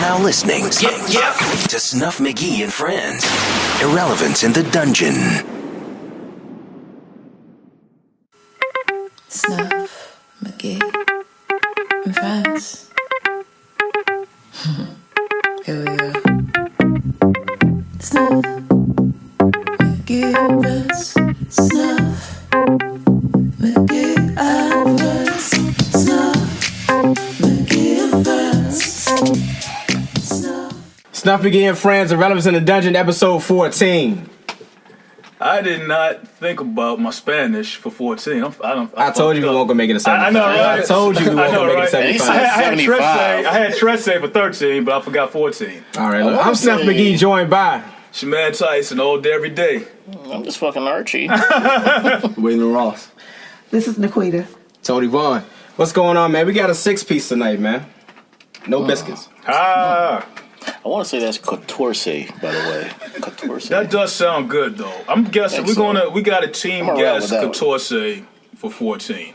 now listening to Snuff, Magee and Friends. Irrelevance in the Dungeon. Snuff, Magee and Friends. Here we go. Snuff, Magee and Friends. Snuff, Magee and Friends. Snuff, Magee and Friends. Snuff, Magee and Friends, Irrelevance in the Dungeon, episode 14. I did not think about my Spanish for 14. I told you we weren't going to make it a 75. I know, right? I told you we weren't going to make it a 75. I had Tresse for 13, but I forgot 14. All right, look, I'm Snuff Magee, joined by Archie Tyson, all day, every day. I'm just fucking Archie. Waylin Ross. This is NaQuetta. Tony Vaughan. What's going on, man? We got a 6-piece tonight, man. No biscuits. I want to say that's Catorce, by the way. Catorce. That does sound good, though. I'm guessing we got a team guess Catorce for 14.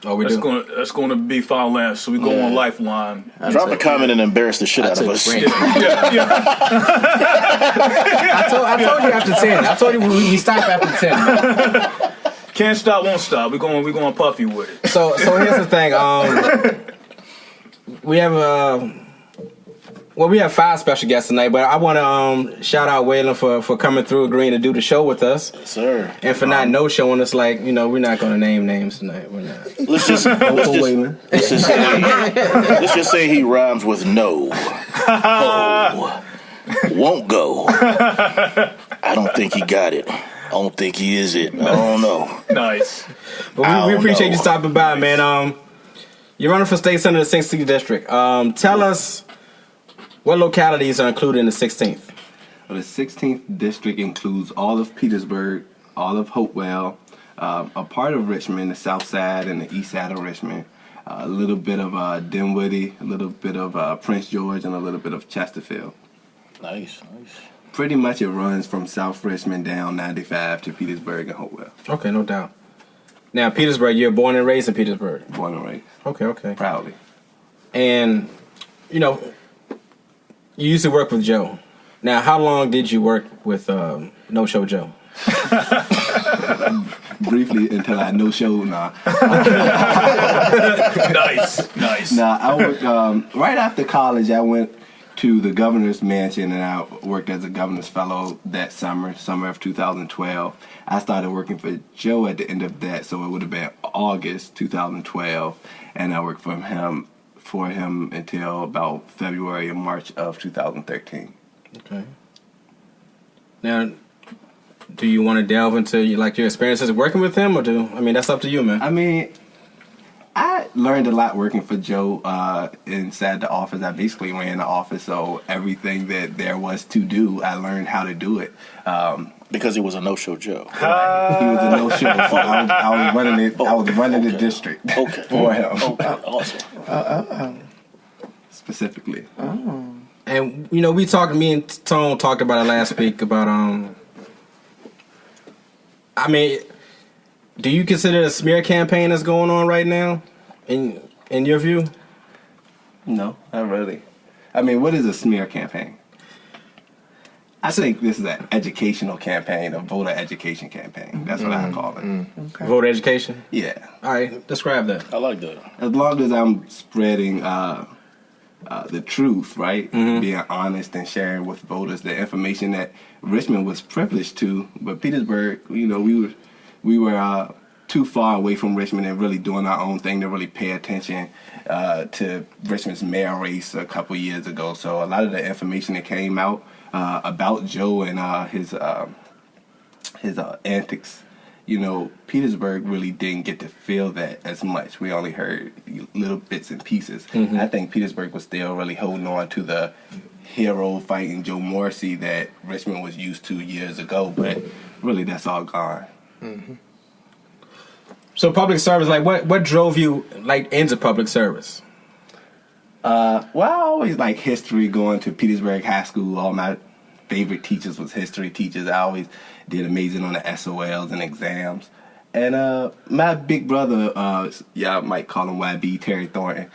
Oh, we do? That's going to be final answer, so we go on Lifeline. Drop a comment and embarrass the shit out of us. I told you after 10. I told you we stop after 10. Man. Can't stop, won't stop. We're going puffy with it. So here's the thing. We have 5 special guests tonight, but I want to shout out Waylin for coming through, agreeing to do the show with us. Yes, sir. And for not no-showing us, like, you know, we're not going to name names tonight. We're not. Let's just say he rhymes with no. Ho. Won't go. I don't think he got it. I don't think he is it. I don't know. Nice. But we appreciate you stopping by, man. You're running for state senator of the 16th district. Tell us what localities are included in the 16th. Well, the 16th district includes all of Petersburg, all of Hopewell, a part of Richmond, the south side and the east side of Richmond, a little bit of Dinwiddie, a little bit of Prince George, and a little bit of Chesterfield. Nice. Pretty much it runs from South Richmond down 95 to Petersburg and Hopewell. Okay, no doubt. Now, Petersburg, you're born and raised in Petersburg. Born and raised. Okay. Proudly. And, you know, you used to work with Joe. Now, how long did you work with No Show Joe? Briefly until I no-showed. Nah. Nice. Nah, I worked, right after college, I went to the governor's mansion, and I worked as a governor's fellow that summer of 2012. I started working for Joe at the end of that, so it would have been August 2012, and I worked for him until about February and March of 2013. Okay. Now, do you want to delve into your experiences working with him, or that's up to you, man. I mean, I learned a lot working for Joe inside the office. I basically ran the office, so everything that there was to do, I learned how to do it. Because he was a no-show Joe. He was a no-show, so I was running it. I was running the district for him. Okay, awesome. Specifically. Oh. And me and Tone talked about it last week about do you consider a smear campaign that's going on right now, in your view? No, not really. I mean, what is a smear campaign? I think this is an educational campaign, a voter education campaign. That's what I call it. Okay. Voter education? Yeah. All right, describe that. I like that. As long as I'm spreading the truth, right? Mm-hmm. Being honest and sharing with voters the information that Richmond was privileged to, but Petersburg, we were too far away from Richmond and really doing our own thing to really pay attention to Richmond's mayor race a couple years ago. So a lot of the information that came out about Joe and his antics, Petersburg really didn't get to feel that as much. We only heard little bits and pieces. Mm-hmm. I think Petersburg was still really holding on to the hero fighting Joe Morrissey that Richmond was used to years ago, but really that's all gone. Mm-hmm. So public service, what drove you into public service? Well, I always like history, going to Petersburg High School. All my favorite teachers was history teachers. I always did amazing on the SOLs and exams. And my big brother, y'all might call him YB, Terry Thornton,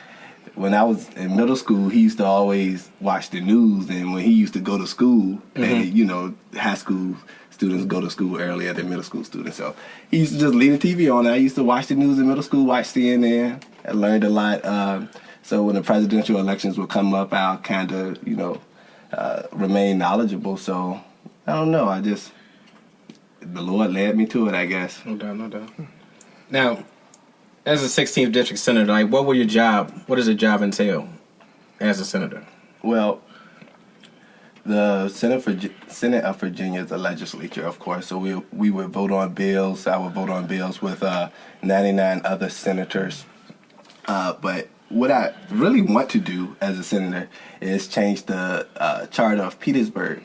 when I was in middle school, he used to always watch the news, and when he used to go to school, and you know, high school students go to school earlier than middle school students, so he used to just leave the TV on. I used to watch the news in middle school, watch CNN. I learned a lot. So when the presidential elections would come up, I'll kind of, you know, remain knowledgeable. So I don't know. The Lord led me to it, I guess. No doubt, no doubt. Now, as a 16th district senator, like, what does your job entail as a senator? Well, the Senate of Virginia is a legislature, of course, so we would vote on bills. I would vote on bills with 99 other senators. But what I really want to do as a senator is change the charter of Petersburg.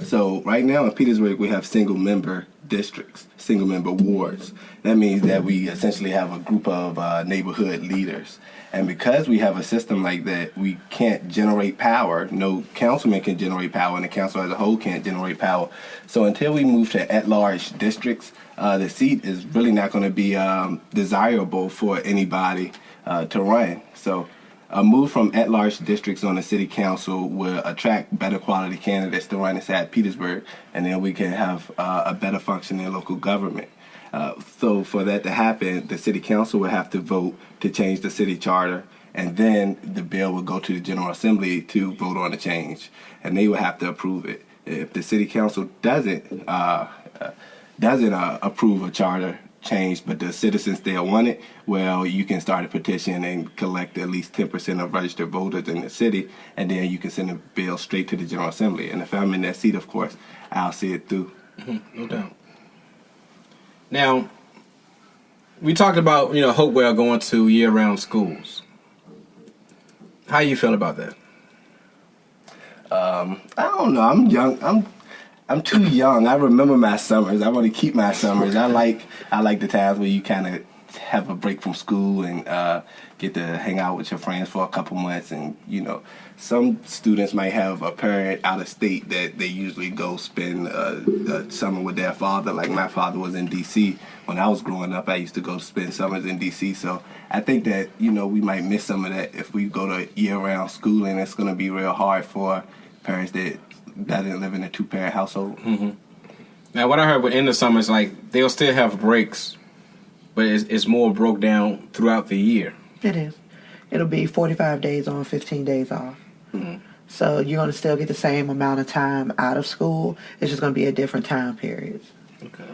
So right now in Petersburg, we have single-member districts, single-member wards. That means that we essentially have a group of neighborhood leaders. And because we have a system like that, we can't generate power. No councilman can generate power, and the council as a whole can't generate power. So until we move to at-large districts, the seat is really not going to be desirable for anybody to run. So a move from at-large districts on the city council will attract better quality candidates to run inside Petersburg, and then we can have a better functioning local government. So for that to happen, the city council will have to vote to change the city charter, and then the bill will go to the General Assembly to vote on the change, and they will have to approve it. If the city council doesn't approve a charter change, but the citizens still want it, well, you can start a petition and collect at least 10% of registered voters in the city, and then you can send a bill straight to the General Assembly. And if I'm in that seat, of course, I'll see it through. No doubt. Now, we talked about, Hopewell going to year-round schools. How you feel about that? I don't know. I'm young. I'm too young. I remember my summers. I want to keep my summers. I like the times where you kind of have a break from school and get to hang out with your friends for a couple months. And, some students might have a parent out of state that they usually go spend a summer with their father. Like my father was in D.C. When I was growing up, I used to go spend summers in D.C. So I think that, we might miss some of that if we go to year-round schooling. It's going to be real hard for parents that doesn't live in a two-parent household. Mm-hmm. Now, what I heard in the summers, like, they'll still have breaks, but it's more broke down throughout the year. It is. It'll be 45 days on, 15 days off. Mm-hmm. So you're going to still get the same amount of time out of school. It's just going to be a different time period. Okay.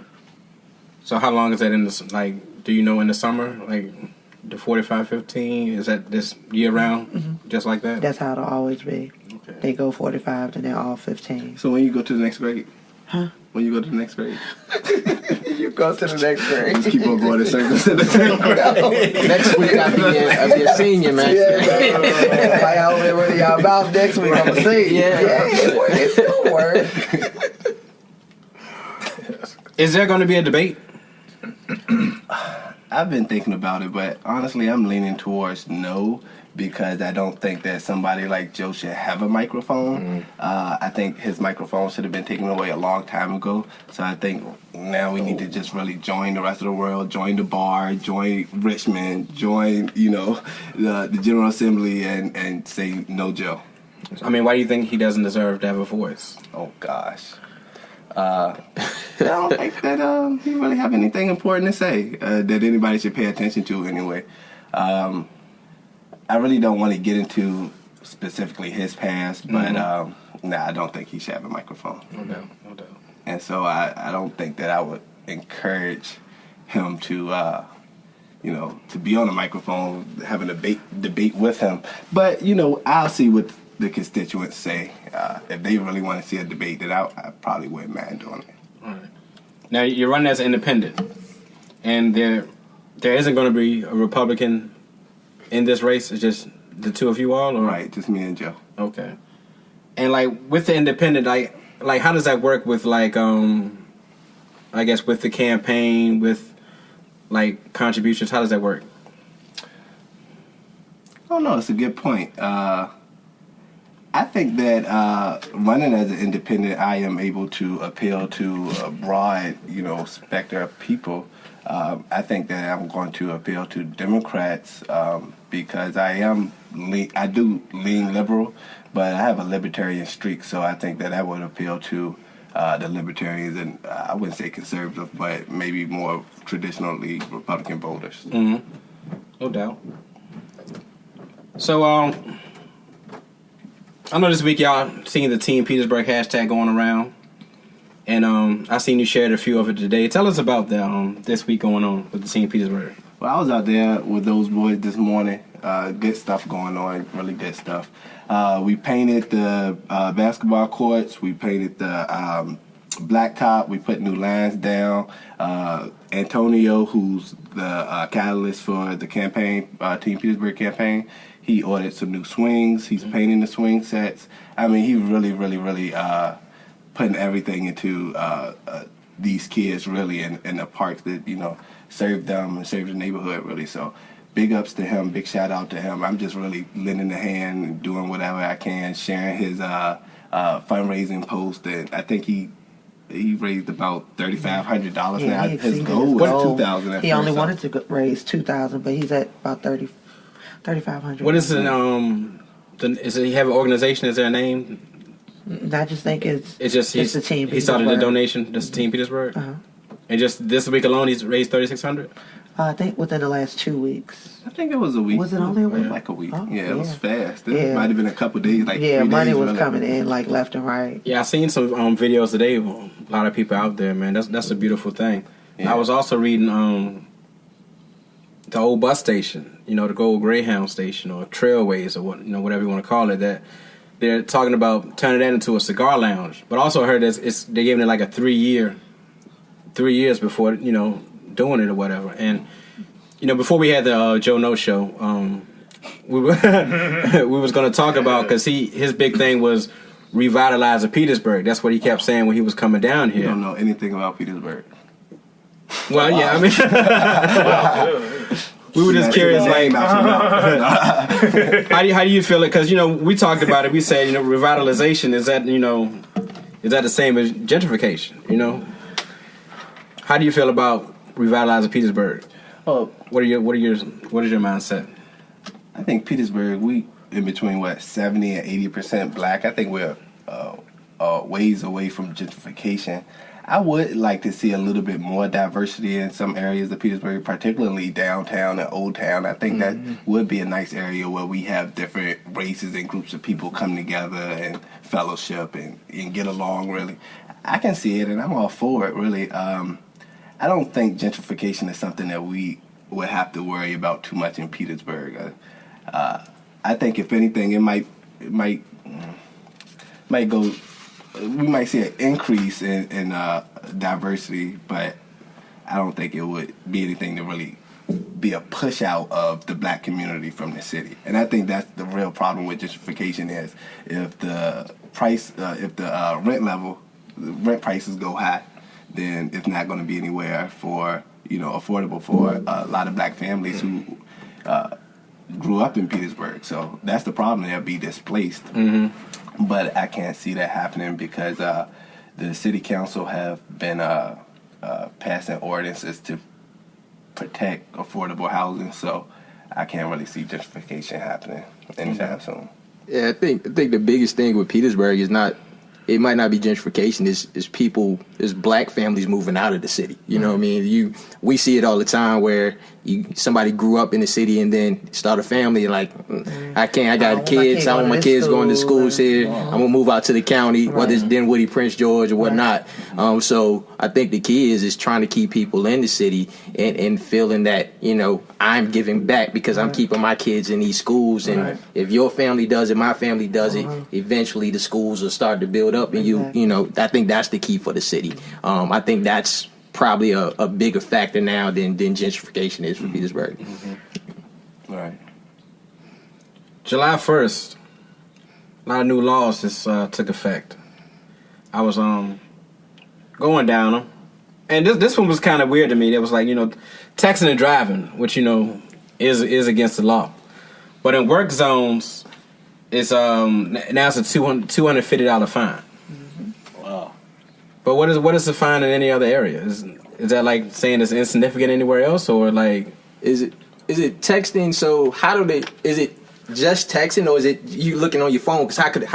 So how long is that in the, do you know in the summer? Like, the 45, 15, is that this year-round, just like that? That's how it'll always be. Okay. They go 45, then they're all 15. So when you go to the next grade? Huh? When you go to the next grade? You go to the next grade. Just keep on going in circles to the next grade. Next week I'll be a senior, man. Yeah, like I don't know what y'all about next week. I'm going to see. Yeah, it still works. Is there going to be a debate? I've been thinking about it, but honestly, I'm leaning towards no, because I don't think that somebody like Joe should have a microphone. I think his microphone should have been taken away a long time ago. So I think now we need to just really join the rest of the world, join the bar, join Richmond, join, the General Assembly and say no, Joe. I mean, why do you think he doesn't deserve to have a voice? Oh, gosh. I don't think that he really have anything important to say that anybody should pay attention to anyway. I really don't want to get into specifically his past, but I don't think he should have a microphone. No doubt. And so I don't think that I would encourage him to, to be on a microphone, have a debate with him. But, I'll see what the constituents say. If they really want to see a debate, then I probably wouldn't mind doing it. All right. Now, you're running as an independent, and there isn't going to be a Republican in this race. It's just the two of you all? Or? Right, just me and Joe. Okay. And, with the independent, how does that work with, I guess, with the campaign, with, contributions? How does that work? I don't know. It's a good point. I think that running as an independent, I am able to appeal to a broad, spectrum of people. I think that I'm going to appeal to Democrats because I do lean liberal, but I have a libertarian streak, so I think that would appeal to the libertarians, and I wouldn't say conservative, but maybe more traditionally Republican voters. Mm-hmm. No doubt. So, I know this week y'all seen the Team Petersburg hashtag going around, and I seen you shared a few of it today. Tell us about the this week going on with the Team Petersburg. Well, I was out there with those boys this morning. Good stuff going on, really good stuff. We painted the basketball courts. We painted the blacktop. We put new lines down. Antonio, who's the catalyst for the campaign, Team Petersburg campaign, he ordered some new swings. He's painting the swing sets. I mean, he really putting everything into these kids, really, in the parks that, serve them and serve the neighborhood, really. So big ups to him, big shout out to him. I'm just really lending a hand and doing whatever I can, sharing his fundraising post. And I think he raised about $3,500 now. His goal was $2,000. He only wanted to raise $2,000, but he's at about $3,500. What is it? Does he have an organization? Is there a name? I just think it's the Team. He started a donation. That's Team Petersburg. Uh-huh. And just this week alone, he's raised $3,600. I think within the last 2 weeks. I think it was a week. Was it only a week? Like a week. Oh, it was fast. It might have been a couple of days. Money was coming in like left and right. Yeah, I seen some videos today. A lot of people out there, man. That's a beautiful thing. Yeah. I was also reading the old bus station, the old Greyhound station or Trailways or whatever you want to call it. That they're talking about turning that into a cigar lounge. But also I heard they're giving it like a 3 years before doing it or whatever. And before we had the Joe No show, we was going to talk about, because his big thing was revitalizing Petersburg. That's what he kept saying when he was coming down here. You don't know anything about Petersburg. Well, yeah, I mean, we were just curious, like, how do you feel it? Because we talked about it. We said, revitalization, is that the same as gentrification? How do you feel about revitalizing Petersburg? Well, what is your mindset? I think Petersburg, we in between 70 and 80% black. I think we're ways away from gentrification. I would like to see a little bit more diversity in some areas of Petersburg, particularly downtown and Old Town. I think that would be a nice area where we have different races and groups of people come together and fellowship and get along, really. I can see it, and I'm all for it, really. I don't think gentrification is something that we would have to worry about too much in Petersburg. I think, if anything, it might go. We might see an increase in diversity, but I don't think it would be anything to really be a push out of the black community from the city. And I think that's the real problem with gentrification is if the rent prices go high, then it's not going to be anywhere for affordable for a lot of black families who grew up in Petersburg. So that's the problem. They'll be displaced. Mm-hmm. But I can't see that happening because the city council have been passing ordinances to protect affordable housing. So I can't really see gentrification happening anytime soon. Yeah, I think the biggest thing with Petersburg is it might not be gentrification. Is black families moving out of the city. You know what I mean? We see it all the time where somebody grew up in the city and then start a family and I got kids. I want my kids going to schools here. I'm gonna move out to the county, whether it's Dinwiddie, Prince George, or whatnot. So I think the key is trying to keep people in the city and feeling that I'm giving back because I'm keeping my kids in these schools. And if your family does it, my family does it. Eventually, the schools will start to build up, and I think that's the key for the city. I think that's probably a bigger factor now than gentrification is for Petersburg. Mm-hmm. Right. July 1st, a lot of new laws just took effect. I was going down them, and this one was kind of weird to me. It was like texting and driving, which is against the law, but in work zones, it's now it's a $250 fine. But what is the fine in any other area? Is that like saying it's insignificant anywhere else, or like is it? is it texting? So how do they? Is it just texting, or is it you looking on your phone? Because how do they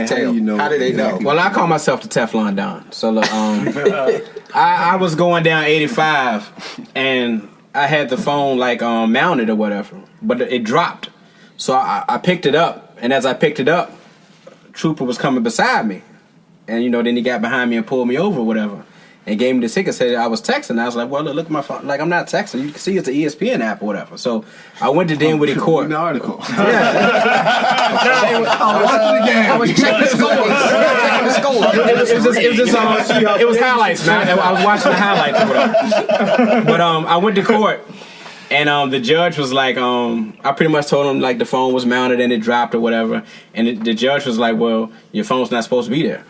tell? How do they know? Well, I call myself the Teflon Don. So look, I was going down 85, and I had the phone like mounted or whatever, but it dropped. So I picked it up, and as I picked it up, Trooper was coming beside me, and then he got behind me and pulled me over or whatever. And gave me the ticket, said I was texting. I was like, well, look at my phone. Like, I'm not texting. You can see it's an ESPN app or whatever. So I went to Dinwiddie Court. The article. I was checking the scores. It was highlights, man. I was watching the highlights or whatever. But I went to court, and the judge was like, I pretty much told him, like, the phone was mounted and it dropped or whatever. And the judge was like, well, your phone's not supposed to be there.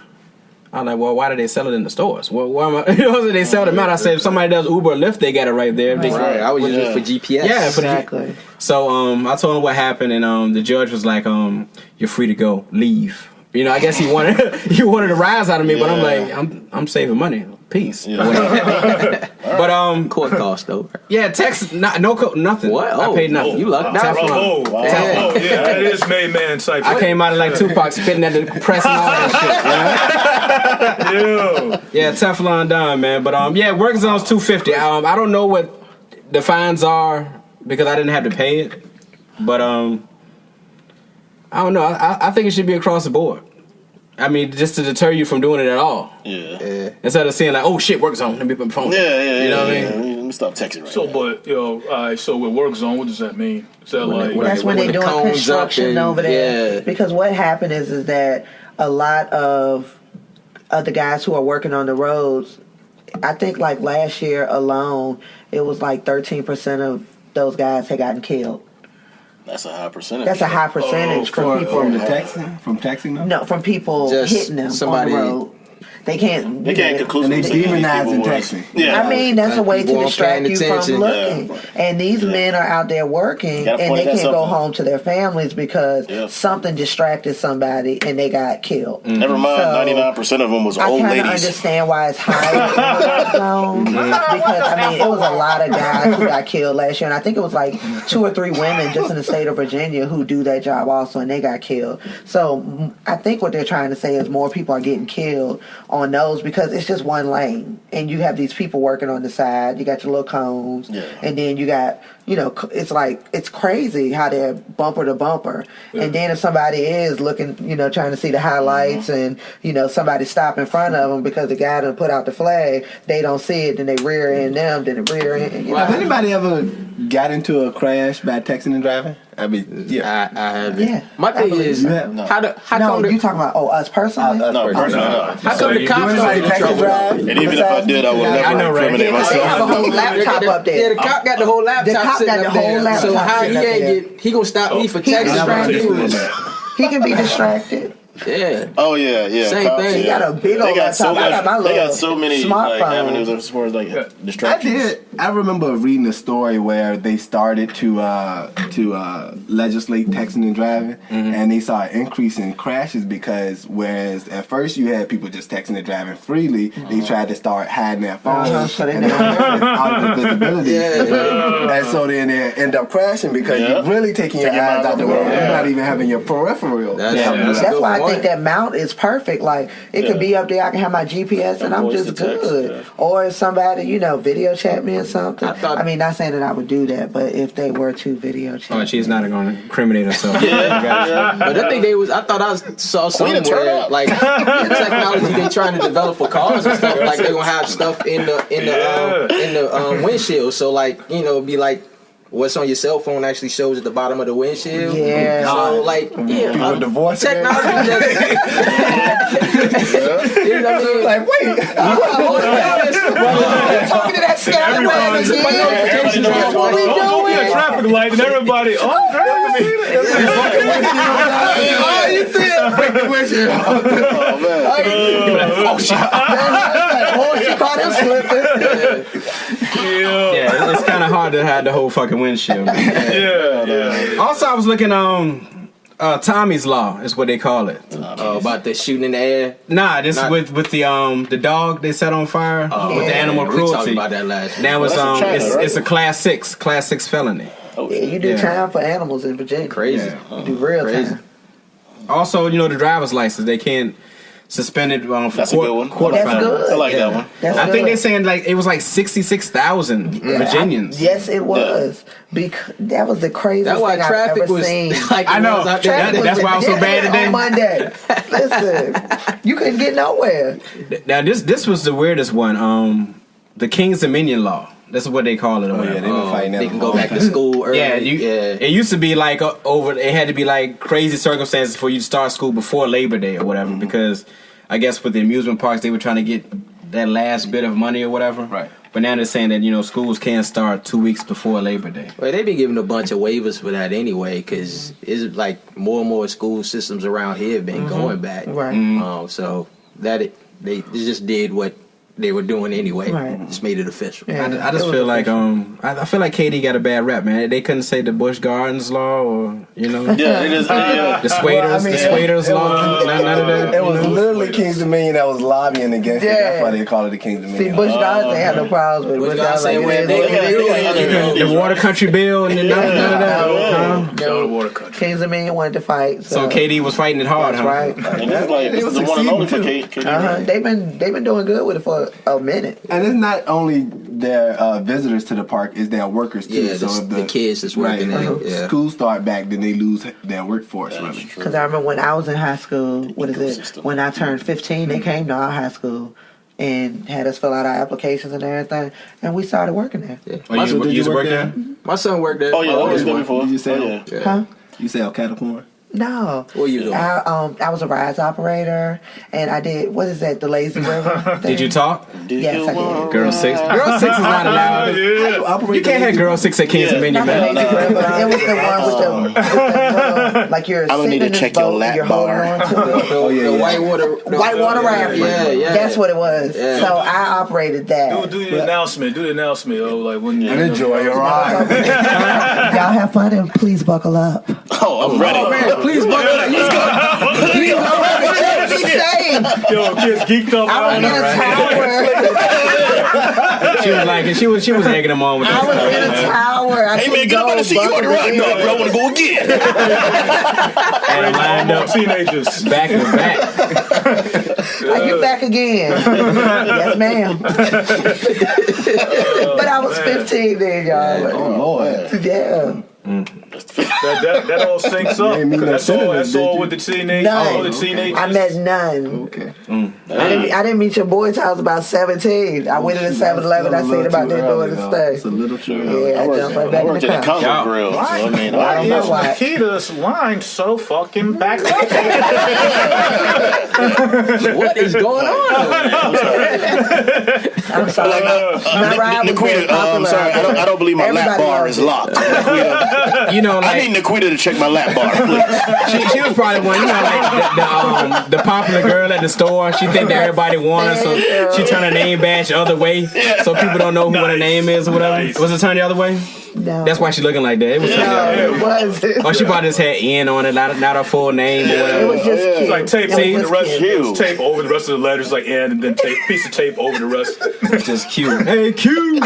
I'm like, well, why do they sell it in the stores? Well, why am I? They sell them out. I said, if somebody does Uber or Lyft, they got it right there. Right. I was using it for GPS. Yeah, Exactly. So I told him what happened, and the judge was like, you're free to go, leave. I guess he wanted a rise out of me, but I'm like, I'm saving money. Peace. Yeah. But court cost though. Yeah, Texas, nothing. What? I paid nothing. You lucked out. Wow. Yeah, that is made man type. I came out of like Tupac spitting at the press and all that shit. Yeah, Teflon Don, man. But yeah, work zone's $250. I don't know what the fines are because I didn't have to pay it. But I don't know. I think it should be across the board. I mean, just to deter you from doing it at all. Yeah. Instead of saying like, "Oh shit, work zone, let me put my phone." Yeah. You know what I mean? Let me stop texting right So, now. but all right. So with work zone, what does that mean? Is that like That's when they're doing construction over there. Yeah. Because what happened is that a lot of the guys who are working on the roads, I think like last year alone, it was like 13% of those guys had gotten killed. That's a high percentage. That's a high percentage for people. From texting them? No, from people Just hitting them somebody- on the road. They can't conclusively And they say these demonizing people texting. Yeah. I mean, that's a way to People aren't distract paying you from attention. looking. Yeah. And these men are out there working, Gotta and point they at can't go something. home to their families because something distracted somebody and they got killed. Never mind, So, 99% of them was I old kind of ladies. understand why it's higher in the work zone because I mean it was a lot of guys who got killed last year, and I think it was like 2 or 3 women just in the state of Virginia who do that job also, and they got killed. So I think what they're trying to say is more people are getting killed on those because it's just one lane, and you have these people working on the side. You got your little cones, and then you got it's crazy how they're bumper to bumper, and then if somebody is looking, trying to see the highlights, and somebody stop in front of them because the guy done put out the flag, they don't see it, then they rear end them, then they rear end. Has anybody ever got into a crash by texting and driving? I mean, yeah. I haven't. Yeah. My thing is, No. how No, come you talking about us personally? No, personally, no. how come the cops anybody don't in text and trouble? drive? And even if I did, I would I know, never right? incriminate They have a myself. whole laptop up there. Yeah, the cop got the whole laptop. The cop sitting got up the whole there. laptop So how he sitting up ain't there. he gonna stop me for He texting? distracted. He can be distracted. Yeah. Oh yeah. Same cops, thing. He got a big They old got so laptop. I got my much. They little got so many smartphone. avenues as far as I distractions. did. I remember reading a story where they started to legislate texting and driving, and they saw an increase in crashes because whereas at first you had people just texting and driving freely, they tried to start hiding their phones So they and out of the visibility, and so then they end up crashing because you're really taking your eyes out the road. You're not even having your peripheral. That's why I think that mount is perfect. Like it could be up there. I can have my GPS and I'm voice just to text, good. Or if somebody, video chat me or something. I mean, not saying that I would do that, but if they were to video chat, Oh, she's not going to incriminate herself. But I think I thought I saw somewhere turn up. like the technology they trying to develop for cars and stuff. Like they're gonna have stuff in the windshield. So like be like. What's on your cell phone actually shows at the bottom of the windshield. Yeah. So like, People divorce technology just. You know what I mean? Like, wait. talking to that scallywag again. What we doing? a traffic light and everybody. Oh, you see it? Break the windshield. Oh man. Oh shit! Oh, she caught him slipping. Yeah, it's kind of hard to hide the whole fucking windshield. Also, I was looking on Tommy's Law is what they call it. About the shooting in the air. Nah, this is with the dog they set on fire with the animal We talked cruelty. about that last year. That was Well, that's in China, right? it's a class 6 felony. you do time for animals in Virginia. Crazy. Yeah. You do real Crazy. time. Also, the driver's license, they can't suspend it for That's a good one. court That's fine. good. I like that one. That's I think good. they're saying like it was like 66,000 Virginians. Yes, it was. Because that was the craziest That's why thing I've traffic ever was seen. like I know. out there. That's why I was so bad today. On Monday. Listen, you couldn't get nowhere. Now this was the weirdest one. The King's Dominion law. That's what they call it. Or whatever. They've been fighting that They can the go whole back to time. school early. Yeah, it used to be like over. It had to be like crazy circumstances for you to start school before Labor Day or whatever, because I guess with the amusement parks they were trying to get that last bit of money or whatever. Right. But now they're saying that schools can't start 2 weeks before Labor Day. Well, they be giving a bunch of waivers for that anyway, because it's like more and more school systems around here have been going back. Right. So they just did what they were doing anyway. Right. Just made it official. Yeah. I just feel like I feel like KD got a bad rap, man. They couldn't say the Busch Gardens law or Yeah, it is. the Swaders, the Swaders law. None of that. It was literally King's Dominion that was lobbying against it. That's why they call it the King's Dominion. See, Bush Gardens ain't had no problems with it. Bush Gardens like, The Water Country Bill and none of that. Shout out to Water Country. Kings Dominion wanted to fight. So KD was fighting it hard, That's huh? right. And this is like this is the one and only for KD. They've been doing good with it for a minute. And it's not only their visitors to the park, it's their workers too. Yeah, so the kids that's working right, in it. Yeah. School start back, then they lose their workforce. Really. Because I remember when I was in high school, when I turned 15, they came to our high school and had us fill out our applications and everything, and we started working there. Yeah. Oh, you used to work there? My son worked there. Oh yeah, I was there before. You sell, Yeah. Huh? you sell cattle corn? No. What you doing? I was a rides operator, and I did, what is that, the Lazy River thing? Did you talk? Yes, I did. Girl 6. Girl 6 is not allowed. You can't have Girl 6 at Kings Dominion, Not the man. Lazy River. It was the one with the like you're I'm gonna sitting need to in this check your boat lap and you're holding bar. on to it. The whitewater. Whitewater rafting. Yeah. That's what it was. Yeah. So I operated that. Do the announcement. Do the announcement. Oh, like when And enjoy your ride. Y'all have fun and please buckle up. Oh, I'm ready. Please buckle up. Yo, kids geeked up. I was in a tower. She was like, she was egging them on with I was that. in a tower. I Hey man, couldn't get up go on the seat. You already buckle riding in. up, bro. I want to go again. And lined up Teenagers. back to back. Are you back again? Yes, ma'am. But I was 15 then, y'all. Oh Lord. Yeah. That all syncs up. ain't meet no That's all. senators, That's did all you? with the teenage. None. All the teenagers. I met none. Okay. I didn't meet your boy till I was about 17. I went to the 7-Eleven. I seen about that doing the It's a stay. little too early. Yeah, I jumped right I back in worked the at the car. Congo Grill. So I mean, I don't know why. Nikita's line so fucking backed up. What is going on? I'm sorry. My ride was very NaQuetta, I'm popular. sorry. I don't believe my lap Everybody bar loved is it. locked. NaQuetta, You know, I like need NaQuetta to check my lap bar, please. she was probably one. You know, like the popular girl at the store. She think that everybody won her, so she turned her name badge the other way, so people don't know who what her name is or whatever. Nice. Was it turned the other way? No. That's why she looking like that. It was turned the No, other way. it wasn't. Oh, she probably just had N on it, not her full name or It whatever. was just cute. It's like tape It was over the just rest. cute. It's tape over the rest of the letters, like and then tape piece of tape over the rest. Just cute. Hey, cute.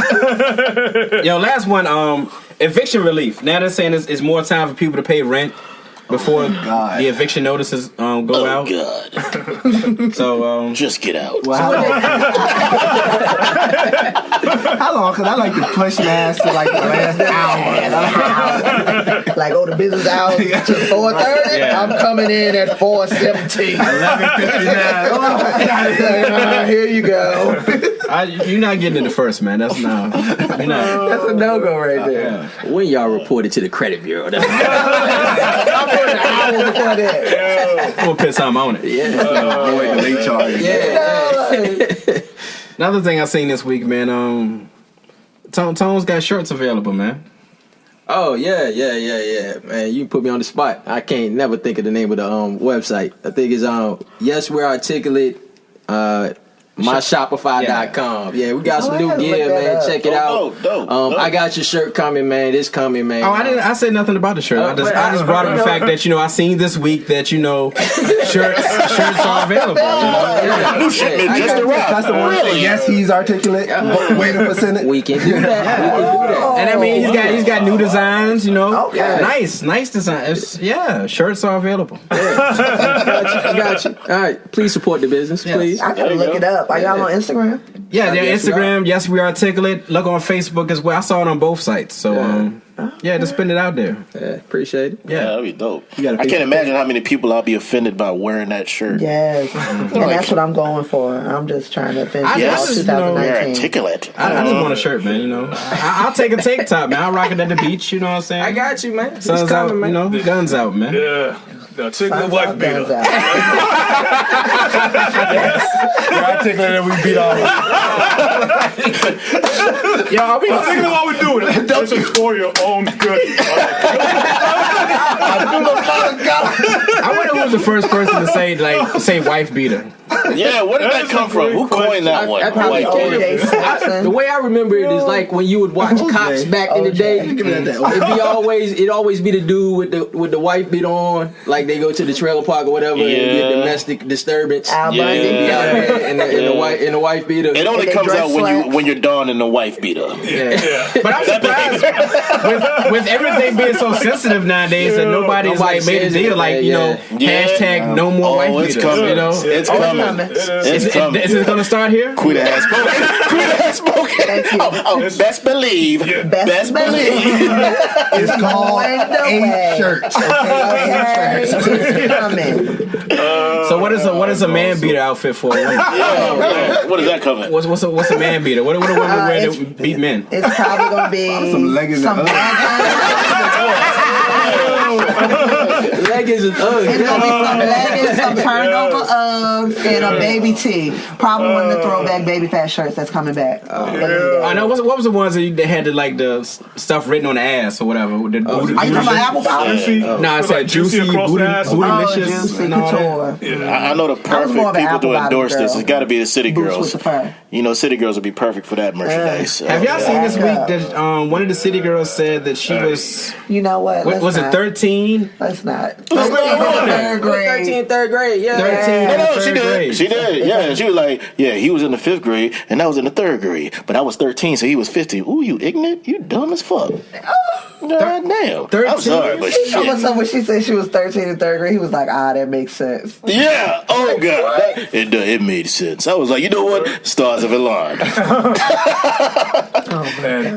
Yo, last one. Eviction relief. Now they're saying it's more time for people to pay rent before God. the eviction notices go Oh out. God, So just get out. Well, how long? Because I like to push last to like the last hour. Like, the business hours to 4:30. Yeah. I'm coming in at 4:17. 11:59. Here you go. you're not getting it the first, man. That's not. You're not. That's a no-go right there. When y'all reported to the credit bureau, that's I'm putting an hour before that. I'm gonna put something on it. Avoid the late charges. Another thing I seen this week, man. Tone's got shirts available, man. Oh yeah, man. You put me on the spot. I can't never think of the name of the website. I think it's Yes We're Articulate myshopify.com. Yeah, we got some new gotta gear, look that man. up. Check it out. Dope. I got your shirt coming, man. It's coming, man. Oh, I said nothing about the shirt. I just brought up the fact that I seen this week that shirts are available. New shipment just arrived. That's the one. Really? Yes, he's articulate. Waiting for Senate. We can do that. And I mean, he's got new designs. Okay. Nice design. Shirts are available. I got you. All right, please support the business, please. I gotta look it up. Are y'all on Instagram? Yeah, Instagram. Yes, we articulate. Look on Facebook as well. I saw it on both sites. So just spend it out there. Yeah, appreciate it. Yeah, that'd be dope. I can't imagine how many people I'll be offended by wearing that shirt. Yes. And that's what I'm going for. I'm just trying to finish all You're 2019. articulate. I just want a shirt, man. I'll take a tank top, man. I'll rock it at the beach. You know what I'm saying? I got you, man. Sun's out, man. guns out, man. Yeah. The chicken wife beater. Guns out. You're articulate and we beat all of Yo, I'm thinking of what we're doing. This is for your own good. I wonder who was the first person to say wife beater. Yeah, where did that come from? Who coined that one? I probably O.J. The Simpson. way I remember it is like when you would watch Cops back in the day. It'd always be the dude with the wife beat on, like they go to the trailer park or whatever and be a domestic disturbance. Al Bundy. They'd be out there in the wife beater. It only They comes dress out when you're done in the wife beater. But I'm surprised with everything being so sensitive nowadays that nobody's Nobody made a says deal it, hashtag no more wife it's beaters. coming. It's coming. It's coming. Is it going to start here? Quita has spoken. Thank you. Best believe. Best believe. It's called A shirts. Okay. It's coming. So what is a man beater outfit for? What does that cover? What's a man beater? What do women wear to beat men? It's probably going to be Some leggings and Uggs. Leggings and It's going to be some leggings, some turned over Uggs, and a baby tee. Probably one of the throwback baby fat shirts that's coming back. I know. What was the ones that had the stuff written on the ass or whatever? Are you talking about apple powder? No, I said juicy, bootylicious. Juicy and all that. couture. I know the I was more perfect of an people to apple endorse bottom this. girl. It's got to be the city Boots girls. with the fur. City girls would be perfect for that merchandise. Have y'all seen this Yeah. week that one of the city girls said that she was You know what? Let's was it not. 13? Let's not. Let's not. Third grade. 13th, third grade. Yeah. 13 in No, the she third did. grade. She did. Yeah, she was like, he was in the 5th grade, and I was in the 3rd grade. But I was 13, so he was 15. Ooh, you ignorant? You dumb as fuck. God damn. 13? I'm sorry, but So shit. when she said she was 13 in third grade, he was like, that makes sense. Yeah. Oh God. It made sense. I was like, you know what? Stars have aligned.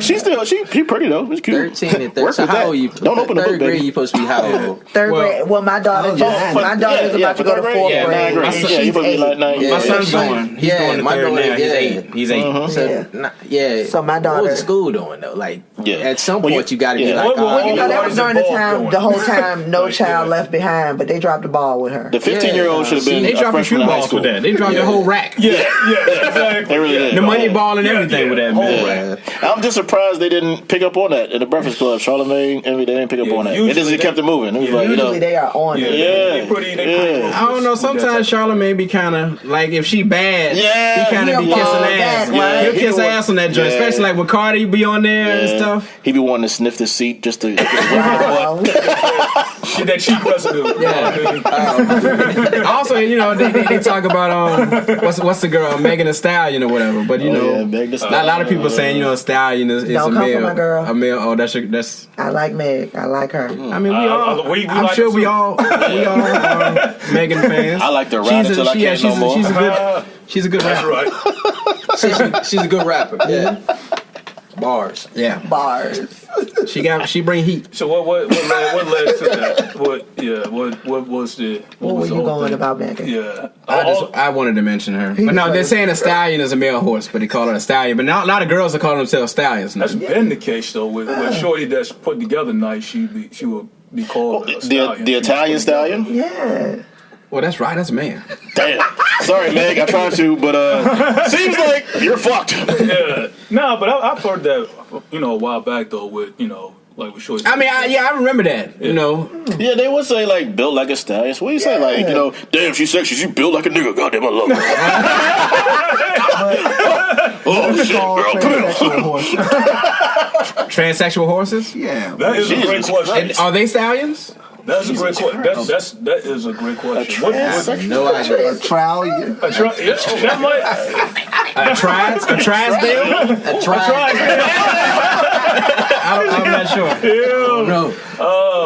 She's pretty though. It's cute. 13 and 13. Work So with how that. old you? Don't open the Third book, grade, baby. you supposed to be how old? Third grade. Well, my daughter is about to go to 4th grade. Yeah, She's you're supposed to be like 9 years. My son's going. He's going to my third daughter, now. He's 8. He's 8. So my What daughter. was school doing though? Like Yeah. at some Well, point you got to be yeah. like, Well, You know, that was during the Going. whole time, No Child Left Behind, but they dropped the ball with her. The 15-year-old should have been They a dropped a freshman few in high balls school. with that. They dropped the whole rack. Yeah, exactly. They really did. The money ball and everything with that, man. I'm just surprised they didn't pick up on that in the Breakfast Club. Charlamagne, they didn't pick up on that. They usually just kept it moving. It was like, Usually they are on it. They pretty I don't know. Sometimes Charlamagne be kind of like if she bad, Yeah. he kind of be He'll kissing fall ass. back, right? He'll kiss ass on that joint, Yeah. especially like when Cardi be on there and stuff. He be wanting to sniff the seat just to. Wow. Get that cheap residue. Also, they talk about what's the girl Megan Thee Stallion or whatever. But Meg Thee a lot of people saying a stallion is Don't a come for male. my girl. A male. Oh, that's. I like Meg. I like her. I mean, we all. we I'm like sure her we too. all Megan fans. I like to ride until I can't no more. She's a good That's rapper. right. she's a good rapper. Yeah. Bars. Yeah, Bars. she bring heat. So what led to that? What was the? What were was the you whole going thing? about, Megan? Yeah. I wanted to mention her, but no, they're saying a stallion is a male horse, but they call it a stallion. But now a lot of girls are calling themselves stallions. Now. That's been the case though. With Shorty that's put together nice, she will be called a stallion. The Italian stallion? Yeah. Well, that's right. That's a man. Damn. Sorry, Meg. I tried to, but seems like you're fucked. Yeah. No, but I've heard that a while back though with Like with shorts. I mean, I remember that. You know. Yeah, they would say like built like a stallion. What do you say? Like, you know, damn, she's sexy. She built like a nigga. Goddamn, I love her. Oh shit, girl, come here. Transsexual horses? Yeah. That is a great question. And are they stallions? That's a great question. That is a great question. What No idea. A trial, yeah. that might. A Trisdale? I'm not sure. No.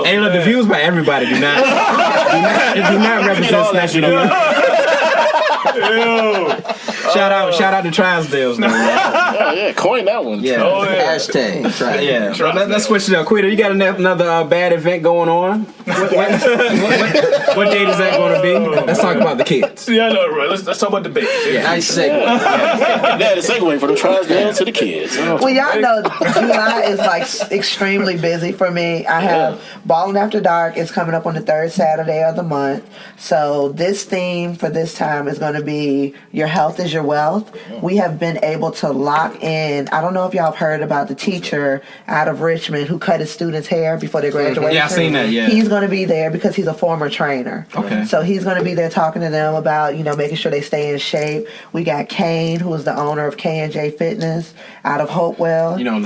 Hey, look, the views by everybody do not represent Snatcher. Shout out to Trisdales. Oh yeah, coin that one. Yeah. Hashtag. Yeah. Let's switch it up. Quitter, you got another bad event going on? What date is that going to be? Let's talk about the kids. Yeah, I know, right? Let's talk about the baby. Yeah. Nice segue. Yeah, the segue from the Trisdale to the kids. Well, y'all know July is like extremely busy for me. I have Ballin' After Dark is coming up on the third Saturday of the month. So this theme for this time is going to be Your Health is Your Wealth. We have been able to lock in. I don't know if y'all have heard about the teacher out of Richmond who cut his students' hair before their graduation. Yeah, I seen that, yeah. He's going to be there because he's a former trainer. Okay. So he's going to be there talking to them about, making sure they stay in shape. We got Kane, who is the owner of K&J Fitness out of Hopewell. You know,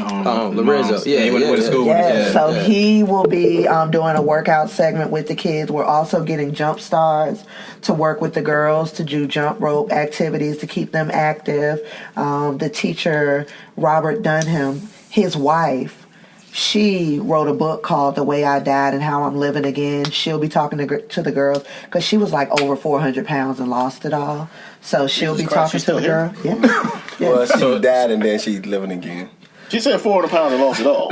Lorenzo. Yeah, he went to school with Yeah, so he will be doing a workout segment with the kids. We're also getting jump stars to work with the girls to do jump rope activities to keep them active. The teacher, Robert Dunham, his wife, she wrote a book called The Way I Died and How I'm Living Again. She'll be talking to the girls because she was like over 400 pounds and lost it all. So she'll be talking to the girl. Yeah. Well, she died and then she's living again. She said 400 pounds and lost it all.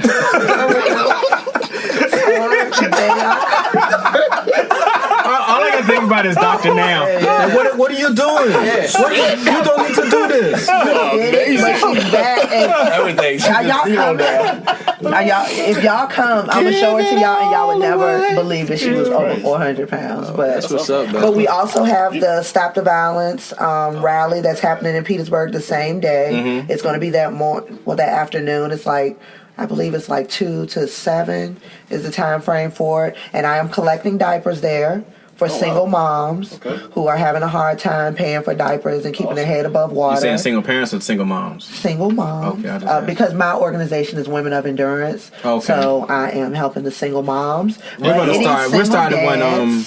All I can think about is Dr. Now. Like, what are you doing? You don't need to do this. Everything. If y'all come, I'm gonna show it to y'all, and y'all would never believe that she was over 400 pounds. But That's what's up, though. But we also have the Stop the Violence rally that's happening in Petersburg the same day. Mm-hmm. It's going to be that afternoon. It's like, I believe it's like 2 to 7 is the time frame for it. And I am collecting diapers there for single moms who are having a hard time paying for diapers and keeping their head above water. You saying single parents or single moms? Single moms. Okay, because my organization is Women of Endurance. Okay. So I am helping the single moms. We're starting one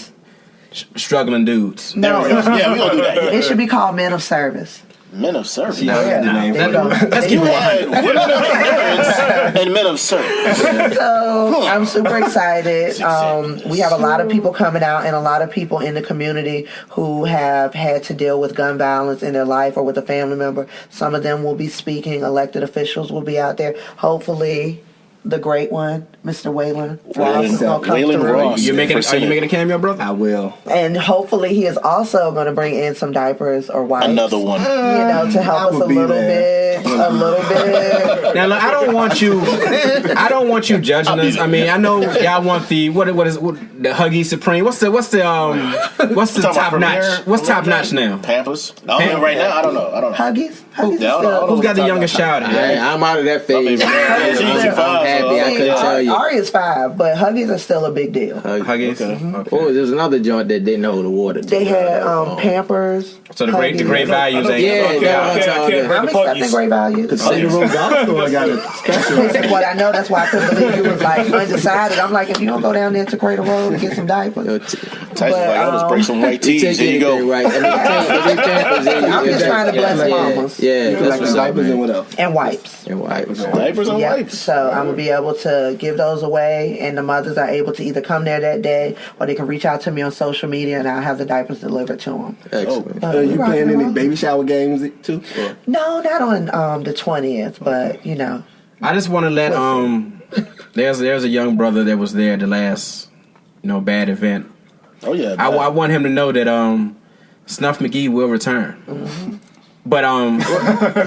struggling dudes. No, we gonna do that. It should be called Men of Service. Men of Service. Let's keep it 100. And Men of Service. So I'm super excited. We have a lot of people coming out and a lot of people in the community who have had to deal with gun violence in their life or with a family member. Some of them will be speaking. Elected officials will be out there. Hopefully, the great one, Mr. Waylin Ross, is going to come Waylin through. Ross. Are you making a cameo, brother? I will. And hopefully he is also going to bring in some diapers or wipes. Another one. To help us a little bit. Now, look, I don't want you judging us. I mean, I know y'all want the what is the Huggy Supreme. What's the top notch? What's top notch now? Pampers. Right now, I don't know. Huggies? Who's got the youngest shout? I'm out of that phase. I'm happy. I couldn't tell you. Ari is 5, but Huggies are still a big deal. Huggies. Okay. Oh, there's another joint that didn't hold the water. They had Pampers. So the great values ain't. I'm accepting great values. The Cinderella Dollar Store got a special. What I know, that's why I couldn't believe you was like undecided. I'm like, if you don't go down there to Cradle Road and get some diapers. Tyson's like, I'll just break some white tees. There you go. Right. I'm just trying to bless mamas. Yeah, that's what's diapers and what else? And wipes. Diapers and wipes. So I'm going to be able to give those away, and the mothers are able to either come there that day or they can reach out to me on social media, and I'll have the diapers delivered to them. Excellent. Are you playing any baby shower games too? Or? No, not on the 20th, but I just want to let there's a young brother that was there at the last bad event. Oh yeah. I want him to know that Snuff Magee will return. Mm-hmm. But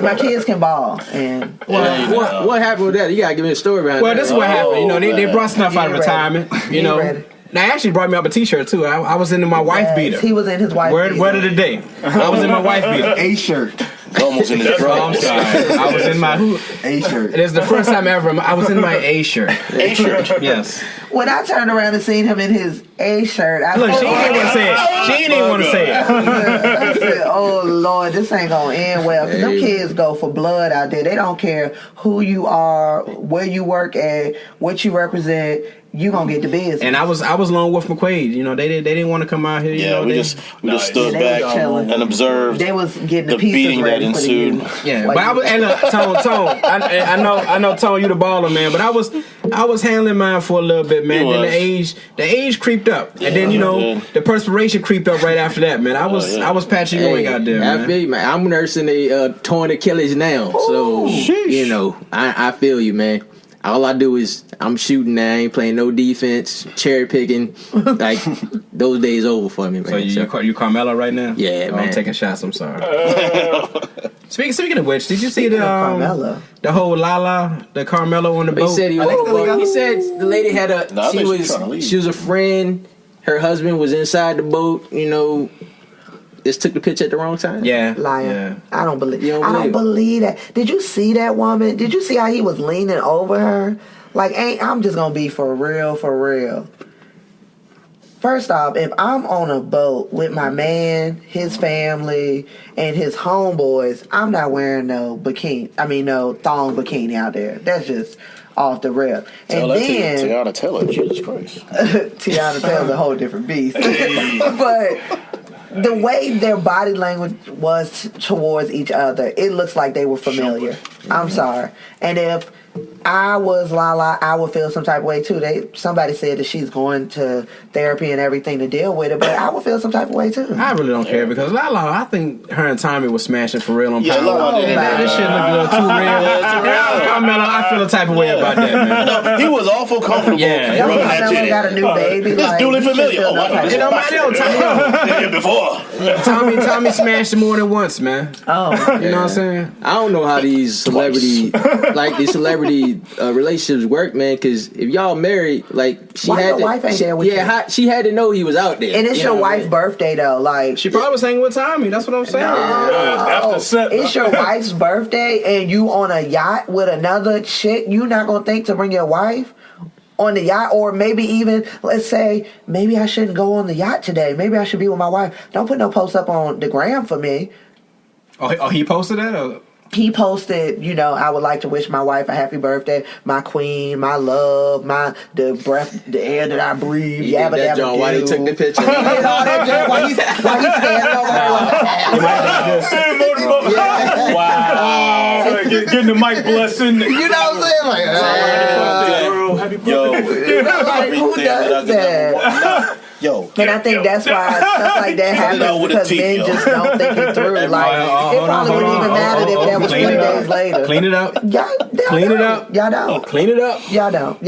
my kids can ball, and what happened with that? You gotta give me a story behind that. Well, this is what happened. They brought Snuff out of retirement. Ready. They actually brought me up a T-shirt too. I was in my wife beater. He was in his wife beater. Word of the day. I was in my wife beater. A shirt. Almost in his Oh, I'm drawers. sorry. I was in my A shirt. It is the first time ever I was in my A shirt. A shirt. Yes. When I turned around and seen him in his A shirt, I Look, she said, didn't want to say it. She didn't even want to say it. I said, "Oh Lord, this ain't gonna end well." 'Cause them kids go for blood out there. They don't care who you are, where you work at, what you represent. You gonna get the business. And I was lone wolf McQuade. You know, they didn't want to come out here. You know, we they, just stood they back was chilling. and observed They was getting the the pieces beating that ready for the ensued. use. Yeah, Like but I was and Tone. I know Tone, you the baller, man. But I was handling mine for a little bit, man. You Then was. the age creeped up, and then the perspiration creeped up right after that, man. I was patching going out there, I man. feel you, man. I'm nursing a torn Achilles now, so you know I feel you, man. All I do is I'm shooting now. I ain't playing no defense, cherry picking. Like those days over for me, man. So you Carmelo right now? Yeah, Oh, man. I'm taking shots. I'm sorry. Speaking of which, did you see the Carmelo. the whole Lala, the Carmelo on the He boat? said he said the lady had a No, I bet she's trying to leave. she was a friend. Her husband was inside the boat. You know, just took the picture at the wrong time. Yeah, Liar. yeah. I don't believe. You don't I don't believe believe that. Did you see that woman? Did you see how he was leaning over her? Like, I'm just gonna be for real, for real. First off, if I'm on a boat with my man, his family, and his homeboys, I'm not wearing no bikini. I mean, no thong bikini out there. That's just off the rip. Tell And that then to Tiana Taylor. Jesus Christ. Tiana Taylor's a whole different beast. But the way their body language was towards each other, it looks like they were familiar. I'm sorry. And if I was Lala, I would feel some type of way too. Somebody said that she's going to therapy and everything to deal with it, but I would feel some type of way too. I really don't care because Lala, I think her and Tommy was smashing for real on Yeah, Power. Lala did. This shit look a little too real. Carmelo, I feel a type of way about that, man. No, he was awful comfortable. Yeah. Y'all rubbing know that Carmelo titty. got a new baby. It's Like, duly you should familiar. feel Oh, no I know type this of It don't way. matter, don't Did it before. Tommy smashed it more than once, man. Oh, You know what I'm saying? I don't know how these celebrity relationships work, man. Because if y'all married, like she Why had your to, wife ain't there with you? she had to know he was out there. and it's You your know what I wife's mean? birthday though. Like, She probably was hanging with Tommy. That's what I'm saying. After set, it's your wife's birthday and you on a yacht with another chick. You not gonna think to bring your wife on the yacht, or maybe even let's say maybe I shouldn't go on the yacht today. Maybe I should be with my wife. Don't put no post up on the gram for me. Oh, he posted that? Or? He posted, I would like to wish my wife a happy birthday, my queen, my love, the air that I breathe. You think that John White took the picture? He did all that junk while he's standing over there. wow, getting the mic blessing. You know what I'm saying? Like, Happy birthday. Yo, like, who does that? Yo, And I think that's why stuff like that Cut it out happens with a because teeth, men yo. just don't think it through. Like, it probably wouldn't even matter if that was 3 days later. Clean it up. Y'all Clean it don't. up. Y'all don't. Clean it up. Y'all don't.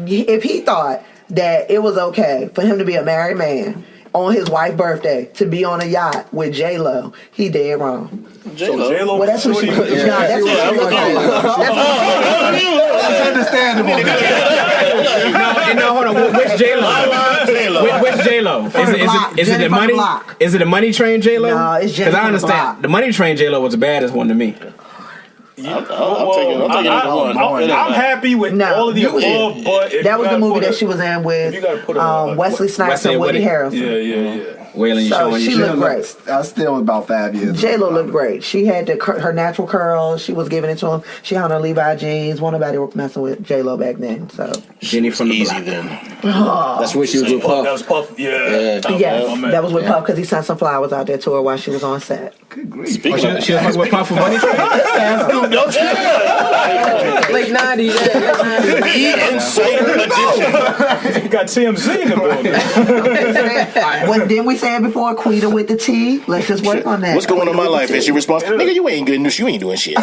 If he thought that it was okay for him to be a married man on his wife's birthday to be on a yacht with J-Lo, he dead wrong. J-Lo. Well, that's what she put. That's what she looked at. That's understandable. No, hold on. Which J-Lo? Which J-Lo? Is it the Jennifer money? Block. Is it the money train J-Lo? No, it's Because I Jennifer understand Block. the money train J-Lo was the baddest one to me. I'm taking it one. I'm happy with No, all of the you- above, but if That you was the gotta movie put that a- she was in with you gotta put it on, like, Wesley Snipes Wesley and Woody Woody. Harrelson. Yeah. Waylin, you So showing she you looked great. I was still about 5 years. J-Lo looked great. She had her natural curls. She was giving it to him. She had on her Levi jeans. Wasn't nobody messing with J-Lo back then. So Jenny from the Easy block. then. That's when she was with That Puff. was Puff. Yeah. yes, my man. that was with Puff because he sent some flowers out there to her while she was on set. Good grief. Speaking She of was fucking with Puff for money train. don't tell me. Late 90s. Insider edition. You got TMZ in the building. When didn't we say it before? Quita with the T. Let's just work on that. What's going on in my Quita with life? the And T. she responds, nigga, you ain't good news. You ain't doing shit.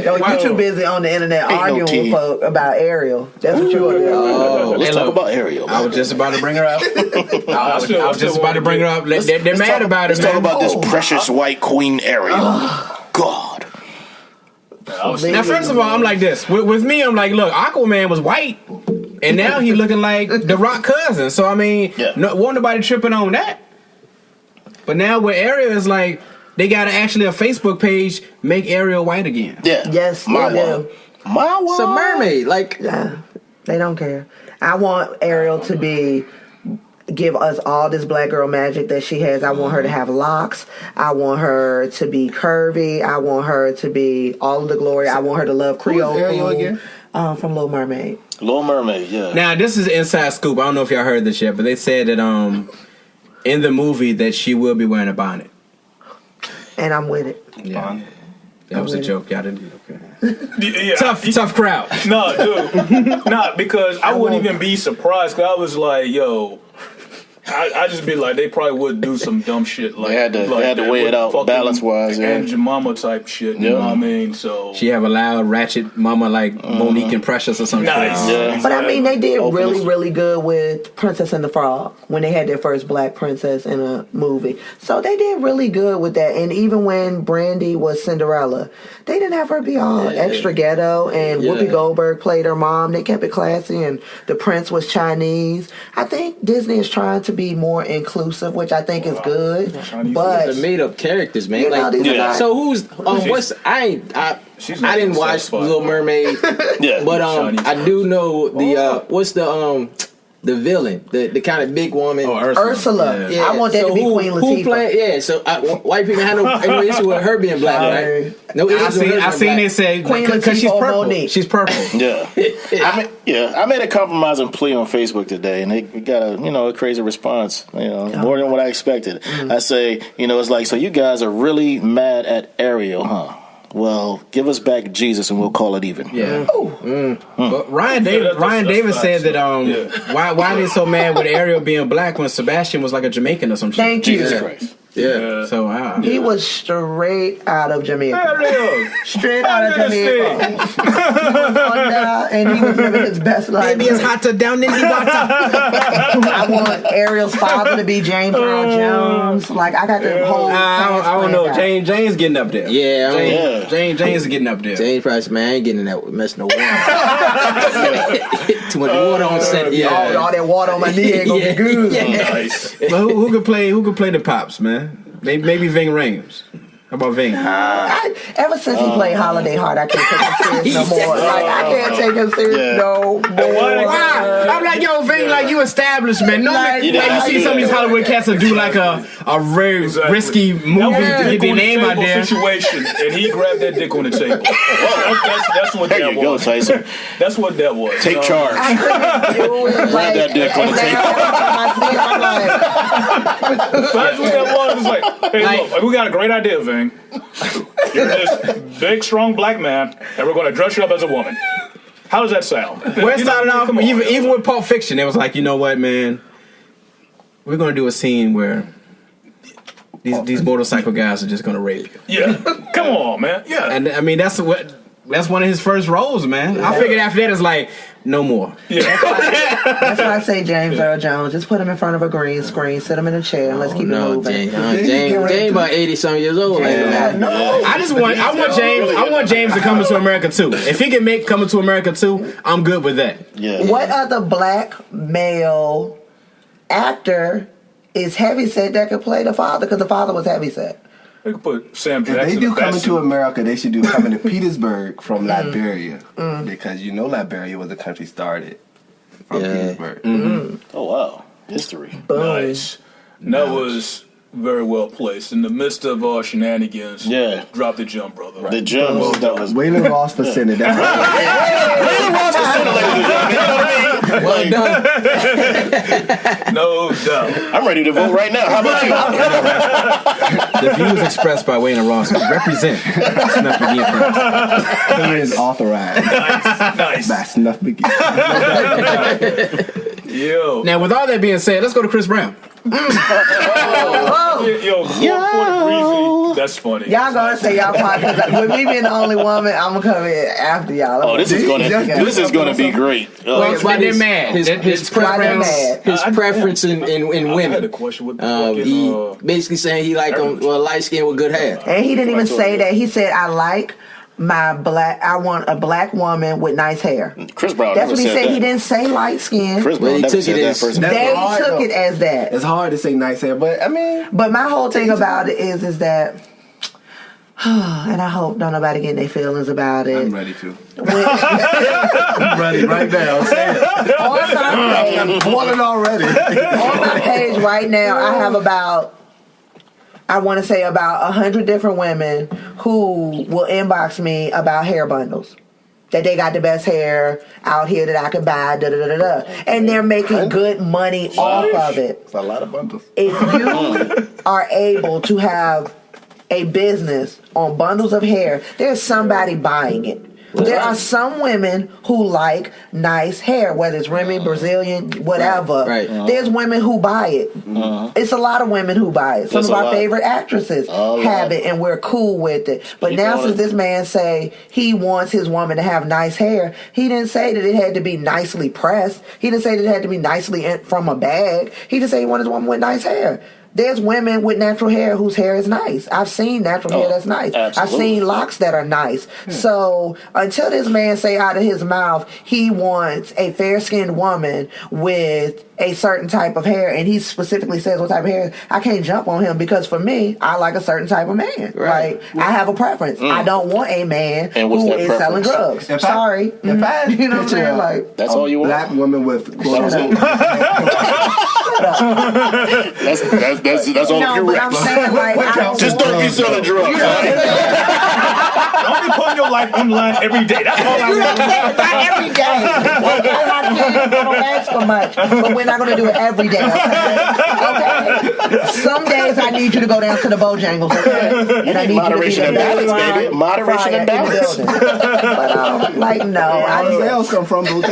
Yo, you too busy on the internet Ain't no arguing T. with folk about Ariel. That's what you are doing. Oh, Let's Hey, talk look, about Ariel. I was just about to bring her up. I was just about to bring her up. They're Let's mad talk- about it, Let's talk man. about this precious white queen Ariel. God. Now, first of all, I'm like this. With me, I'm like, look, Aquaman was white, and now he looking like the Rock cousin. So I mean, Yeah. won't nobody tripping on that. But now with Ariel, it's like they got actually a Facebook page, Make Ariel White Again. Yeah. Yes, My they one. do. My one. It's a mermaid. Like, Yeah, they don't care. I want Ariel to give us all this black girl magic that she has. I want her to have locks. I want her to be curvy. I want her to be all of the glory. I want her to love Creole Ariel food. again? From Little Mermaid. Little Mermaid, yeah. Now, this is inside scoop. I don't know if y'all heard this yet, but they said that in the movie that she will be wearing a bonnet. And I'm with it. Yeah. That was a joke. Y'all didn't. Okay. Yeah, Tough crowd. No, dude. Nah, because I wouldn't even be surprised. Cause I was like, yo, I just be like, they probably would do some dumb shit. Like, They had to weigh it out balance-wise, yeah. And Jemima type shit, you know what I mean? So She have a loud, ratchet mama like Monique and Precious or something. nice. Yeah. But I mean, they did Hopefully. really, really good with Princess and the Frog when they had their first black princess in a movie. So they did really good with that. And even when Brandy was Cinderella, they didn't have her be all extra ghetto. And Yeah. Whoopi Goldberg played her mom. They kept it classy. And the prince was Chinese. I think Disney is trying to be more inclusive, which I think is good. But the made up characters, man. You know, Like, these are not- so who's what's I She's not didn't watch satisfied. Little Mermaid, Yeah. but Chinese. I do know the what's the villain, the kind of big woman. Oh, Ursula. Yeah. I want that to be Queen Latifah. So white people have no issue with her being black, right? No issue with her I being seen black. they say Queen because she's Latifah or purple. Monique. She's purple. Yeah. I made a compromising plea on Facebook today, and it got a crazy response. More than what I expected. I say, it's like, so you guys are really mad at Ariel, huh? Well, give us back Jesus, and we'll call it even. Yeah. But Ryan Davis that's said that facts. why they so mad with Ariel being black when Sebastian was like a Jamaican or some shit. Thank you. Jesus Christ. Yeah. So He was straight out of Jamaica. Ariel. Straight out of Jamaica. And he was living his best life. Maybe it's hotter down in the water. I want Ariel's father to be James Earl Jones. Like, I got the whole. I don't know. James getting up there. Yeah, I mean, James is getting up there. James Price, man, I ain't getting in that mess no water. Too much water on set. Yeah. All that water on my knee ain't gonna be good. Nice. But who could play the pops, man? Maybe Ving Rhames. How about Ving? Ever since he played Holiday Heart, I can't take him serious no more. Like, I can't take him serious no more. Wow. I'm like, yo, Ving, like you established, man. No, Like, you see some of these Hollywood cats that do like a very risky movie to get their name out there. Situation, and he grabbed that dick on the table. That's what There that you go, was. Tyson. That's what that was. Take charge. I couldn't do it. Like, that dick on the and now table. every time I see him, I'm like, That's what that was. It's like, hey, look, we got a great idea, Ving. You're this big, strong black man, and we're going to dress you up as a woman. How does that sound? Well, it started off, come on, even with Pulp Fiction, it was like, you know what, man? We're going to do a scene where these motorcycle guys are just going to rape you. Yeah. Come on, man. Yeah. And I mean, that's one of his first roles, man. I figured after that, it's like, no more. that's why I say James Earl Jones. Just put him in front of a green screen, sit him in a chair, and let's keep it moving. James about 80-something years old. No. I want James to come to America too. If he can make Coming to America too, I'm good with that. Yeah. What other black male actor is heavyset that could play the father? Because the father was heavyset. They could put Sam If Jackson they in do a Coming fast to suit. America, they should do Coming to Petersburg from Liberia. Because Liberia was the country started from Petersburg. Oh, wow. History. Nice. That was very well placed. In the midst of shenanigans, Yeah. drop the jump, brother. The gems. That was Waylin Ross for Senate. That's Well done. No doubt. I'm ready to vote right now. How about you? The views expressed by Wayne and Ross represent Snuff McGee and Friends. He is authorized Nice. by Snuff McGee. Yo. Now, with all that being said, let's go to Chris Brown. Yo, before the breezy, that's funny. Y'all gonna say y'all part because with me being the only woman, I'm gonna come in after y'all. Oh, this is gonna be great. Well, why they're mad? His Why they preference, mad? his preference in I had a women. question with the He basically saying he like light skin with good hair. And he didn't even say that. He said, I want a black woman with nice hair. Chris Brown That's never what he said said. that. He didn't say light skin. Chris Well, Brown he never took said it that as- first. They hard, took though. it as that. It's hard to say nice hair, but I mean, But my whole thing about it is that and I hope don't nobody get in their feelings about it. I'm ready to. I'm ready right now. Say it. On my page, I'm boiling already. on my page right now, I have about 100 different women who will inbox me about hair bundles. That they got the best hair out here that I could buy, and they're making good money off of it. It's a lot of bundles. If you are able to have a business on bundles of hair, there's somebody buying it. There are some women who like nice hair, whether it's Remy, Brazilian, whatever. Right. There's women who buy it. It's a lot of women who buy it. Some of our favorite actresses have it, and we're cool with it. But now, since this man say he wants his woman to have nice hair, he didn't say that it had to be nicely pressed. He didn't say that it had to be nicely from a bag. He just said he wanted his woman with nice hair. There's women with natural hair whose hair is nice. I've seen natural hair that's nice. Absolutely. I've seen locks that are nice. So until this man say out of his mouth he wants a fair-skinned woman with a certain type of hair, and he specifically says what type of hair, I can't jump on him, because for me, I like a certain type of man. Right. Like, I have a preference. I don't want a man And what's who that is selling preference? drugs. Sorry. If I You know what I'm saying? picture Like, That's all you want. black woman with quote That's all no, you but I'm saying, like, I don't Just don't be selling drugs. Don't be putting your life online every day. That's all I want. Not every day. Okay, I don't ask for much, but we're not going to do it every day. Okay. Some days I need you to go down to the Bojangles, okay? And I need Moderation you to and be balance, baby. Moderation and balance. But like, no, where the I sales come from, Booty.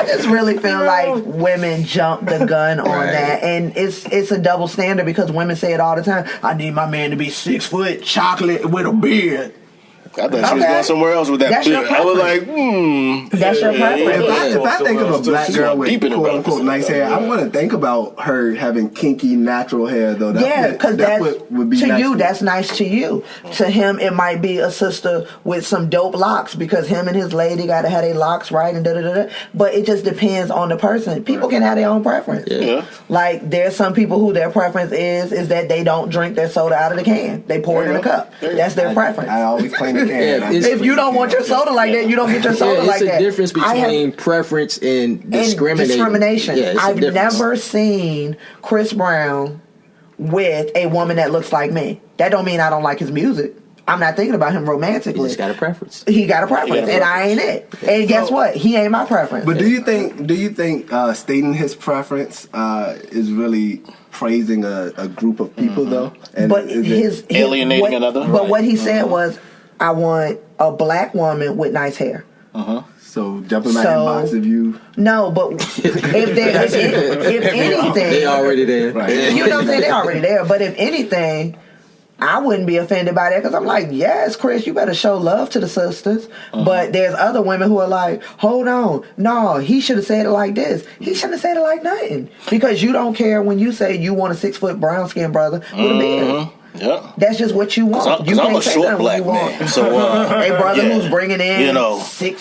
just really feel like women jump the gun on that, and it's a double standard, because women say it all the time. I need my man to be 6 foot, chocolate with a beard. I thought she was going somewhere else with that. That's your I was like, That's your preference. If I think of a black She's girl going with deep in the quote brothers. unquote nice hair, I want to think about her having kinky natural hair though. Because that's what would be to nice you. That's nice to you. To him, it might be a sister with some dope locks, because him and his lady got to have their locks right and da da da. But it just depends on the person. People can have their own preference. Yeah. Like, there's some people who their preference is that they don't drink their soda out of the can. They pour it in a cup. That's their preference. I always claim the can. Yeah, If you don't want your soda like that, you don't get your soda it's like a that. difference between preference and discrimination. Yeah, it's a I've difference. never seen Chris Brown with a woman that looks like me. That don't mean I don't like his music. I'm not thinking about him You romantically. just got a preference. He got a preference, and I ain't it. And guess what? He ain't my preference. But do you think stating his preference is really praising a group of people though? And but is it alienating another? But what he said was, I want a black woman with nice hair. so jump in my inbox if you No, but if anything, They already there. Right. you know what I'm saying? They're already there. But if anything, I wouldn't be offended by that, because I'm like, yes, Chris, you better show love to the sisters. But there's other women who are like, hold on, no, he should have said it like this. He shouldn't have said it like nothing, because you don't care when you say you want a 6 foot brown skinned brother with a beard. Yeah. That's just what you want. You Because I'm can't a say short nothing when black you want. man. So, A brother yeah. who's bringing in Shit.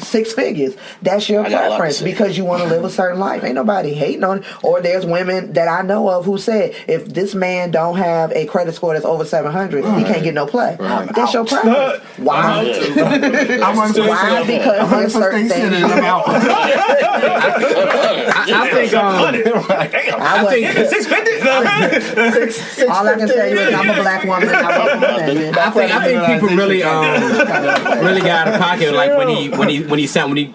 6 figures. That's your I got a lot to preference, say. because you want to live a certain life. Ain't nobody hating on it. Or there's women that I know of who said, if this man don't have a credit score that's over 700, he can't get no play. That's your preference. Why? Why? Because there's certain things. I think I think 650. all I can tell you is I'm a black woman and I work with women. I think people really really got out of pocket, like when he responded.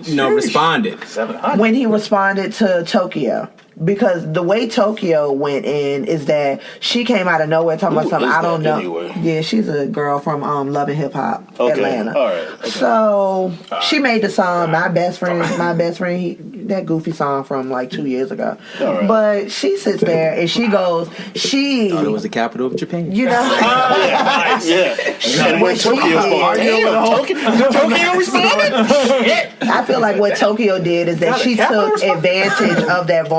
When he responded to Tokyo. Because the way Tokyo went in is that she came out of nowhere talking about something is I don't that know. anyway? Yeah, she's a girl from Love and Hip Hop, Atlanta. All right. Okay. So she made the song My Best Friend, that goofy song from like 2 years ago. All right. But she sits there and she goes, Thought it was the capital of Japan. you know, Yeah. And when She Tokyo spoke, did. Tokyo responded? I feel like what Tokyo did is that she took advantage of that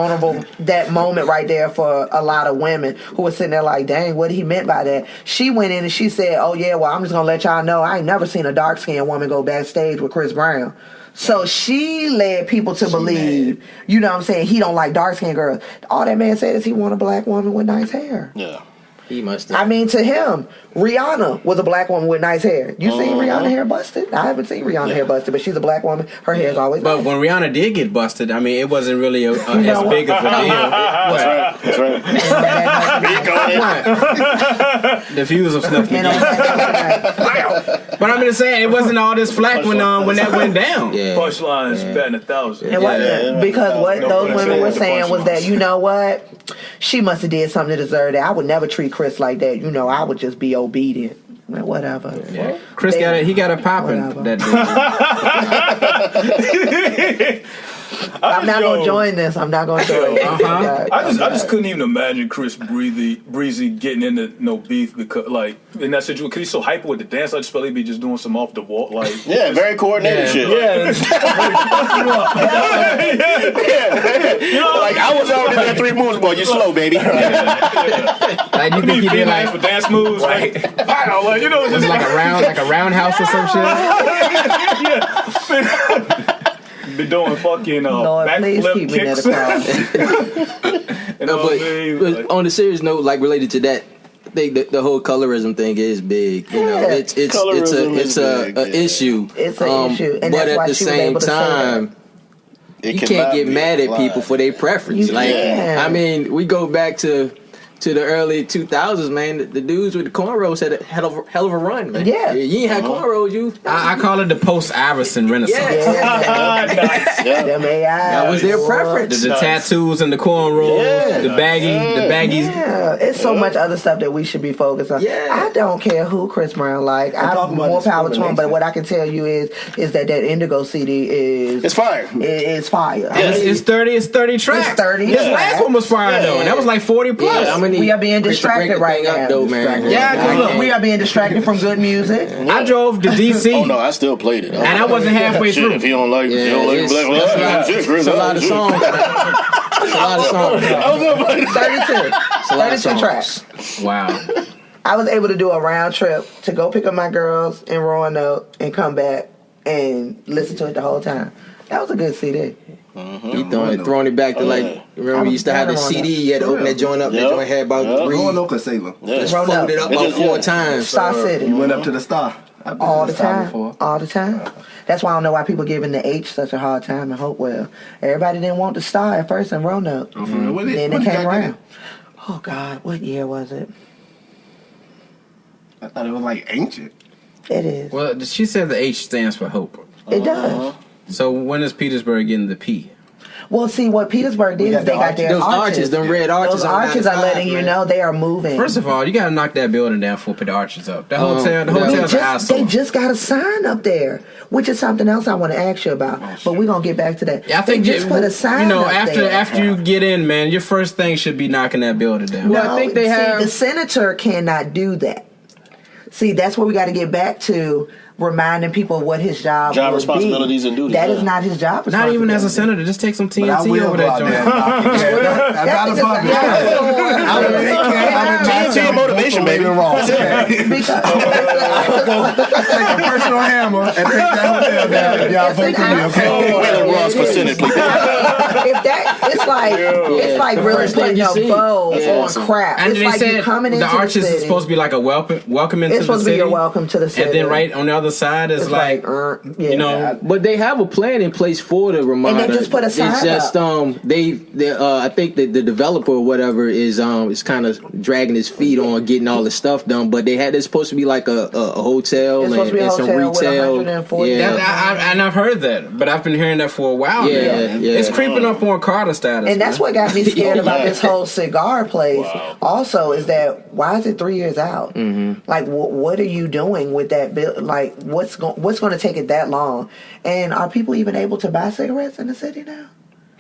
moment right there for a lot of women who were sitting there like, dang, what he meant by that. She went in and she said, oh yeah, well, I'm just gonna let y'all know I ain't never seen a dark skinned woman go backstage with Chris Brown. So she led people to believe, you know what I'm saying, he don't like dark skinned girls. All that man said is he want a black woman with nice hair. Yeah. He must have. I mean, to him, Rihanna was a black woman with nice hair. You seen Rihanna hair busted? I haven't seen Rihanna hair busted, but she's a black woman. Her hair's always But nice. when Rihanna did get busted, I mean, it wasn't really as big of a deal. That's right. The views of Snuff And McGee. But I'm just saying, it wasn't all this flack when that went down. Yeah. Punchlines batting 1,000. And what, because what No those pun women were intended. saying was that, you know what? She must have did something to deserve that. I would never treat Chris like that. You know, I would just be obedient. Like, whatever. Yeah. Chris got it popping. Whatever. That I'm not going to join this. I'm not going to join it. I just couldn't even imagine Chris Breezy getting into no beef because, like, in that situation, because he's so hyper with the dance. I just felt he'd be just doing some off the wall, like, Yeah, very coordinated shit. yeah, Like, I was already in 3 moves, boy. You slow, baby. like you think he did nice with dance moves, like, wow, like, you know, just like a roundhouse or some shit. be doing fucking Lord, please backflip keep me near kicks. the crowd. You know what I mean? But Like, on a serious note, like related to that, I think the whole colorism thing is big. You know, Yeah. it's Colorism a is big, issue. It's an issue. And but that's why at the she was same able to say that. time, you can't get mad at people for their preference. You Like, can't. I mean, we go back to the early 2000s, man. The dudes with the cornrows had a hell of a run, man. Yeah. You ain't had cornrows, you. I call it the post-Iverson renaissance. Yeah, nice. them AI. That was their preference. The tattoos and the cornrows, the baggies. Yeah, it's so much other stuff that we should be focused on. Yeah. I don't care who Chris Brown like. I'm talking about more power to him. But discrimination. what I can tell you is that Indigo CD is It's fire. It's fire. It's 30 tracks. It's 30 This tracks. last one was fire though, and that was like 40 plus. Yeah, I'm gonna need We are being Chris to break distracted the right thing now. up, though, man. Yeah, 'cause look, We are being distracted from good music. I drove to DC, Oh, no, I still played it. and I wasn't halfway Shit, through. if you don't like, Yeah, you don't like it's black a lot of songs. It's a lot of songs. 32. 32 tracks. Wow. I was able to do a round trip to go pick up my girls in Roanoke and come back and listen to it the whole time. That was a good CD. He throwing it back to like, remember we used to have the CD, you had to open that joint up, that joint had about three, Roanoke or Salem. just Roanoke. folded up about 4 times. Star City. You went up to the Star. I've been All to the Star time. before. All the time. That's why I don't know why people giving the H such a hard time in Hopewell. Everybody didn't want the Star at first in Roanoke. Oh, for real? What Then what it did came y'all get around. Oh God, what year was it? I thought it was like ancient. It is. Well, she said the H stands for hope. It does. So when is Petersburg getting the P? Well, see, what Petersburg did is they got their Those arches, them red arches Those on arches are 95, letting you man. know they are moving. First of all, you gotta knock that building down before put the arches up. The hotel's they an just, eyesore. got a sign up there, which is something else I want to ask you about. But we're gonna get back to that. Yeah, I think they just put a sign. You know, up after there. you get in, man, your first thing should be knocking that building down. Well, I think they have- the senator cannot do that. See, that's where we got to get back to reminding people of what his job will responsibilities be. and duties. That yeah. is not his job. Not even as a senator, just take some But I TNT will over go that out joint. there and knock it down. I got a puppet. I will take TNT motivation, baby. Wrong. Because Take a personal hammer and take that hotel down. If y'all vote for me, okay? Waylin runs for Senate, please. if that, it's like really First thing putting you a see. bow Yeah. on crap. And It's they like you said coming the into arches the is city. supposed to be like a welcome into It's the supposed to city. be your welcome to the city. And then right on the other side is It's like, yeah. you know, But they have a plan in place for the Ramada. And they just put a sign It's just I think that the developer or whatever is kind of dragging his feet on getting all the stuff done. But it's supposed to be like a hotel It's supposed to be a and some hotel with retail. 140. Yeah. and I've heard that, but I've been hearing that for a while. Yeah, now. yeah. It's creeping up on Carter status. And that's man. what got me scared about this whole cigar place. Also, is that why is it 3 years out? Mm-hmm. Like, what are you doing with that bill? Like, what's going to take it that long? And are people even able to buy cigarettes in the city now?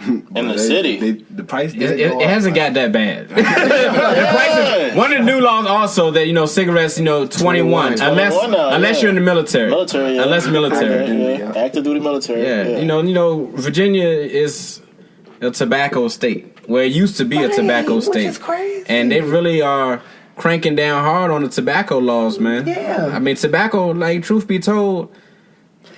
In the city. The price It hasn't got that bad. The prices, one of the new laws also that cigarettes 21 unless you're in the military. Yeah. Unless military. Okay, yeah. Active duty military. Yeah. Virginia is a tobacco state. Where it used to be a tobacco Which state. is crazy. And they really are cranking down hard on the tobacco laws, man. Yeah. I mean, tobacco, like, truth be told,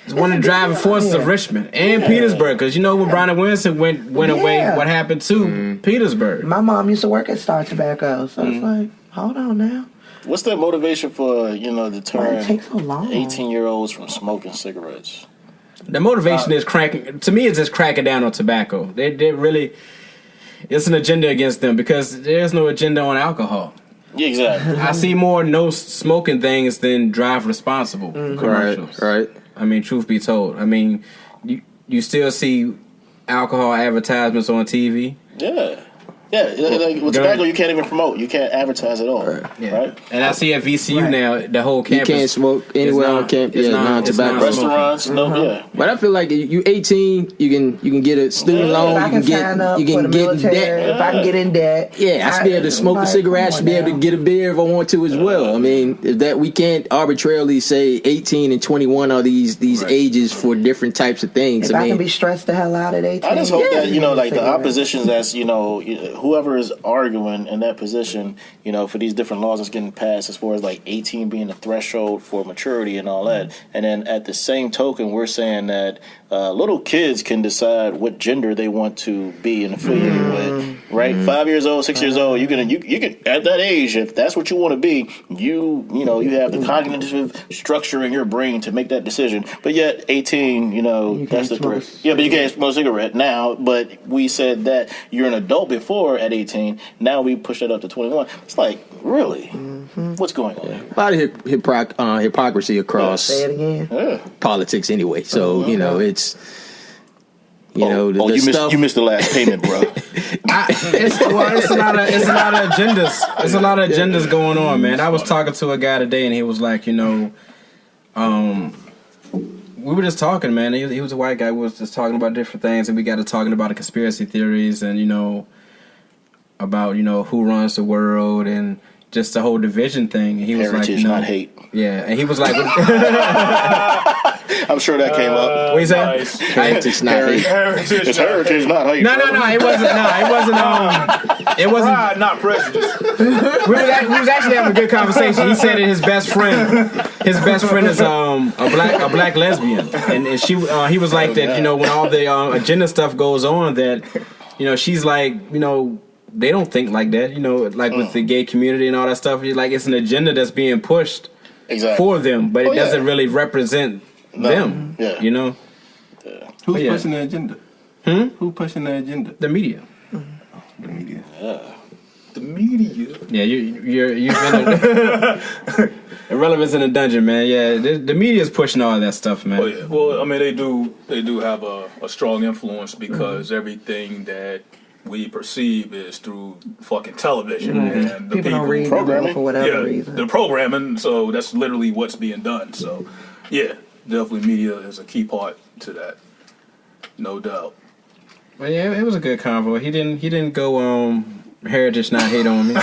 It's one of the driving forces of Richmond and Petersburg. Because you know when Brown and Winston went away, what happened to Petersburg? My mom used to work at Star Tobacco, so it's like, hold on now. What's the motivation for to Why turn it take so long? 18-year-olds from smoking cigarettes? The motivation is cracking. To me, it's just cracking down on tobacco. They really. It's an agenda against them because there's no agenda on alcohol. Yeah, exactly. I see more no smoking things than drive responsible commercials. Right. I mean, truth be told, I mean, you still see alcohol advertisements on TV. Yeah. Yeah, like with tobacco, you can't even promote. You can't advertise at all. Right? And I see at VCU now, the whole campus. You can't smoke anywhere on campus. Non-tobacco. Restaurants, yeah. But I feel like you 18, you can get a student loan. If I can sign up for the military, if I can get in debt. Yeah, I should be able to smoke a cigarette. I should be able to get a beer if I want to as well. I mean, that we can't arbitrarily say 18 and 21 are these ages for different types of things. If I can be stressed the hell out at 18. I just hope that, like the opposition that's, whoever is arguing in that position, for these different laws that's getting passed as far as like 18 being the threshold for maturity and all that. And then at the same token, we're saying that little kids can decide what gender they want to be and affiliated with, right? 5 years old, 6 years old, you can at that age, if that's what you want to be, you have the cognitive structure in your brain to make that decision. But yet 18, that's the threat. Yeah, but you can't smoke a cigarette now. But we said that you're an adult before at 18. Now we push that up to 21. It's like, really? What's going on? A lot of hypocrisy across Say it again. politics anyway. So, it's... You missed the last payment, bro. It's a lot of agendas. There's a lot of agendas going on, man. I was talking to a guy today, and he was like, we were just talking, man. He was a white guy. We was just talking about different things, and we got to talking about the conspiracy theories, and about who runs the world, and just the whole division thing. And he was Heritage, like, not hate. Yeah, and he was like, I'm sure that came up. what you say? Nice. Heritage, not hate. It's heritage, not hate. No, it wasn't. It wasn't. Pride, not prejudice. We was actually having a good conversation. He said that his best friend is a black lesbian, and she he was like that. When all the agenda stuff goes on, that she's like they don't think like that. Like with the gay community and all that stuff. Like it's an agenda that's being pushed for them, but it doesn't really represent them. Yeah. Who's pushing the agenda? Who pushing the agenda? The media. The media. The media. Yeah, you've been Irrelevance in the dungeon, man. Yeah, the media's pushing all that stuff, man. Oh, yeah. Well, I mean, they do have a strong influence because everything that we perceive is through fucking television and the People don't read programming for whatever reason. the programming. So that's literally what's being done. So yeah, definitely media is a key part to that, no doubt. Well, yeah, it was a good convo. He didn't go heritage not hate on me.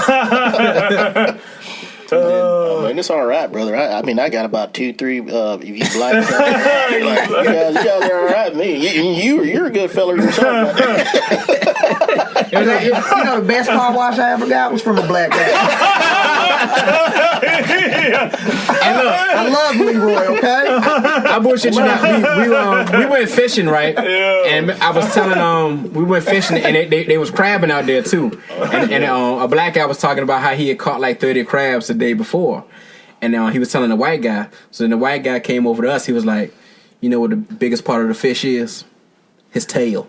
Man, it's all right, brother. I mean, I got about 2-3 if you black you guys are all right. Me, you're a good fella yourself. The best car wash I ever got was from a black guy. Hey, look, I love Leroy, okay? I bullshit you not. We went fishing, right? Yeah. And I was telling we went fishing, and they was crabbing out there too. And a black guy was talking about how he had caught like 30 crabs the day before, and he was telling the white guy. So then the white guy came over to us. He was like, "You know what the biggest part of the fish is? His tail."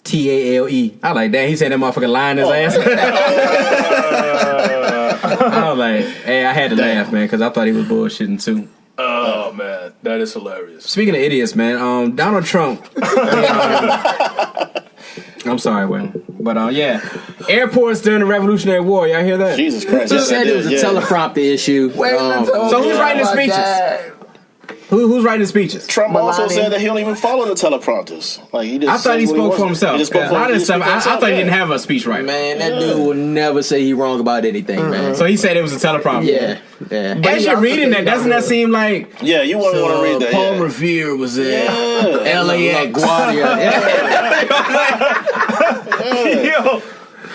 TALE. I like that. He said that motherfucker lying his ass. I was like, hey, I had to laugh, man, because I thought he was bullshitting too. Oh man, that is hilarious. Speaking of idiots, man, Donald Trump. I'm sorry, Waylin. But yeah, airports during the Revolutionary War. Y'all hear that? Jesus Christ! He said it was a teleprompter issue. So who's writing the speeches? Who's writing the speeches? Trump also said that he don't even follow the teleprompters. Like he just I thought he spoke for himself. I thought he didn't have a speechwriter. Man, that dude will never say he wrong about anything, man. So he said it was a teleprompter. Yeah. As you're reading that, doesn't that seem like? Yeah, you wouldn't want to read that. Paul Revere was there. LAX. Yo.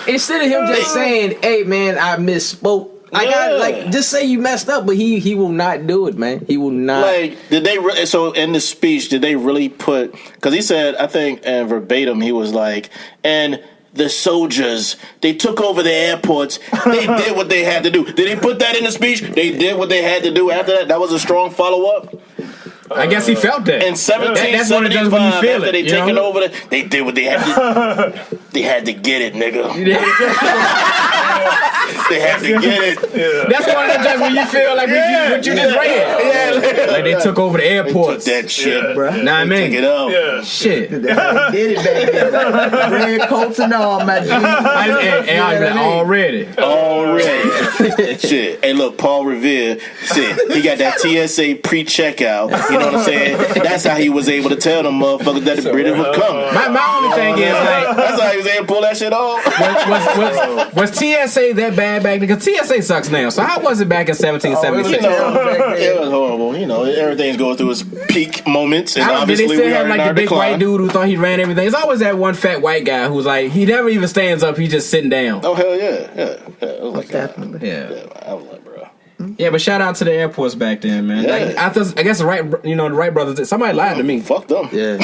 Instead of him just saying, "Hey, man, I misspoke," Just say you messed up, but he will not do it, man. He will not. Like, did they? So in the speech, did they really put? Because he said, I think, and verbatim, he was like, and the soldiers, they took over the airports. They did what they had to do. Did they put that in the speech? They did what they had to do after that. That was a strong follow up. I guess he felt that. In 1775, after they taken over, they did what they had to. They had to get it, nigga. They had to get it. Yeah. That's one of the times when you feel like what you just read. Like they took over the airports. They took that shit, bro. Nah, I mean, Take it out. Yeah. shit. They did it back then. Red coats and all, my G. Already. Shit. Hey, look, Paul Revere, shit, he got that TSA pre-checkout. You know what I'm saying? That's how he was able to tell them motherfuckers that the British would come. My only thing is, like, That's how he was able to pull that shit off. was TSA that bad back then? Because TSA sucks now. So how was it back in 1776? It was horrible. You know, everything's going through its peak moments, and They obviously still we are have in like our the big decline. white dude who thought he ran everything. It's always that one fat white guy who's like, he never even stands up. He's just sitting down. Oh hell yeah. It was like Definitely. Yeah. I was like, bro. Yeah, but shout out to the airports back then, man. Yeah. Like, I guess the Wright brothers. Somebody lied to me. Fuck them. Yeah.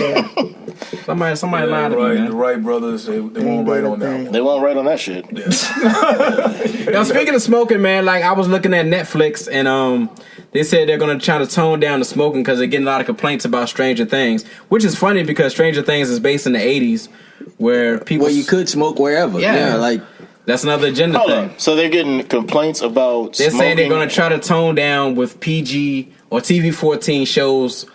Somebody lied to me, man. The Wright brothers, they won't write on that one. They won't write on that shit. Now, speaking of smoking, man, like I was looking at Netflix and they said they're gonna try to tone down the smoking because they're getting a lot of complaints about Stranger Things, which is funny because Stranger Things is based in the 80s where people you could smoke wherever. Yeah. Like that's another agenda Hold thing. on. So they're getting complaints about They're smoking. saying they're gonna try to tone down with PG or TV-14 shows.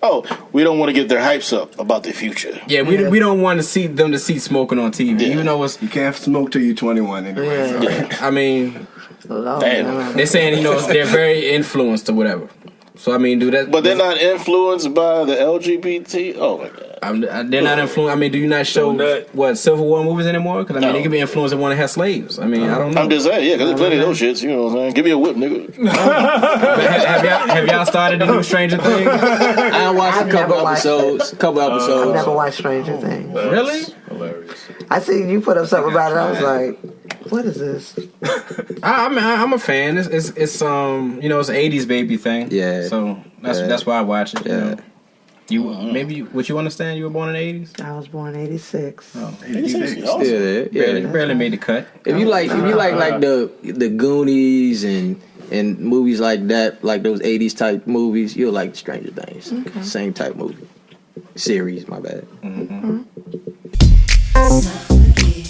Oh, we don't want to get their hypes up about the future. Yeah, we don't want to see them to see smoking on TV. Yeah. Even though it's, You can't smoke till you're 21 anyway. So. Yeah. I mean, Damn. they're saying they're very influenced or whatever. So I mean, do that. But they're not influenced by the LGBT. Oh my god. They're not influenced. I mean, do you not show what Civil War movies anymore? Because I mean, No. they could be influenced and want to have slaves. I mean, I don't know. I'm just saying, yeah, because there's plenty of those shits. You know what I'm saying? Give me a whip, nigga. have y'all started the new Stranger Things? I watched a couple episodes. I've never watched Stranger Things. Really? Hilarious. I see you put up something about it. I was like, what is this? I'm a fan. It's it's an 80s baby thing. Yeah. So that's why I watch it. Yeah. You maybe would you understand you were born in the 80s? I was born 86. Oh, Still there. Yeah. barely made the cut. If you like the Goonies and movies like that, like those 80s type movies, you'll like Stranger Things. Okay. Same type movie. Series, my bad. Snuff, Magee.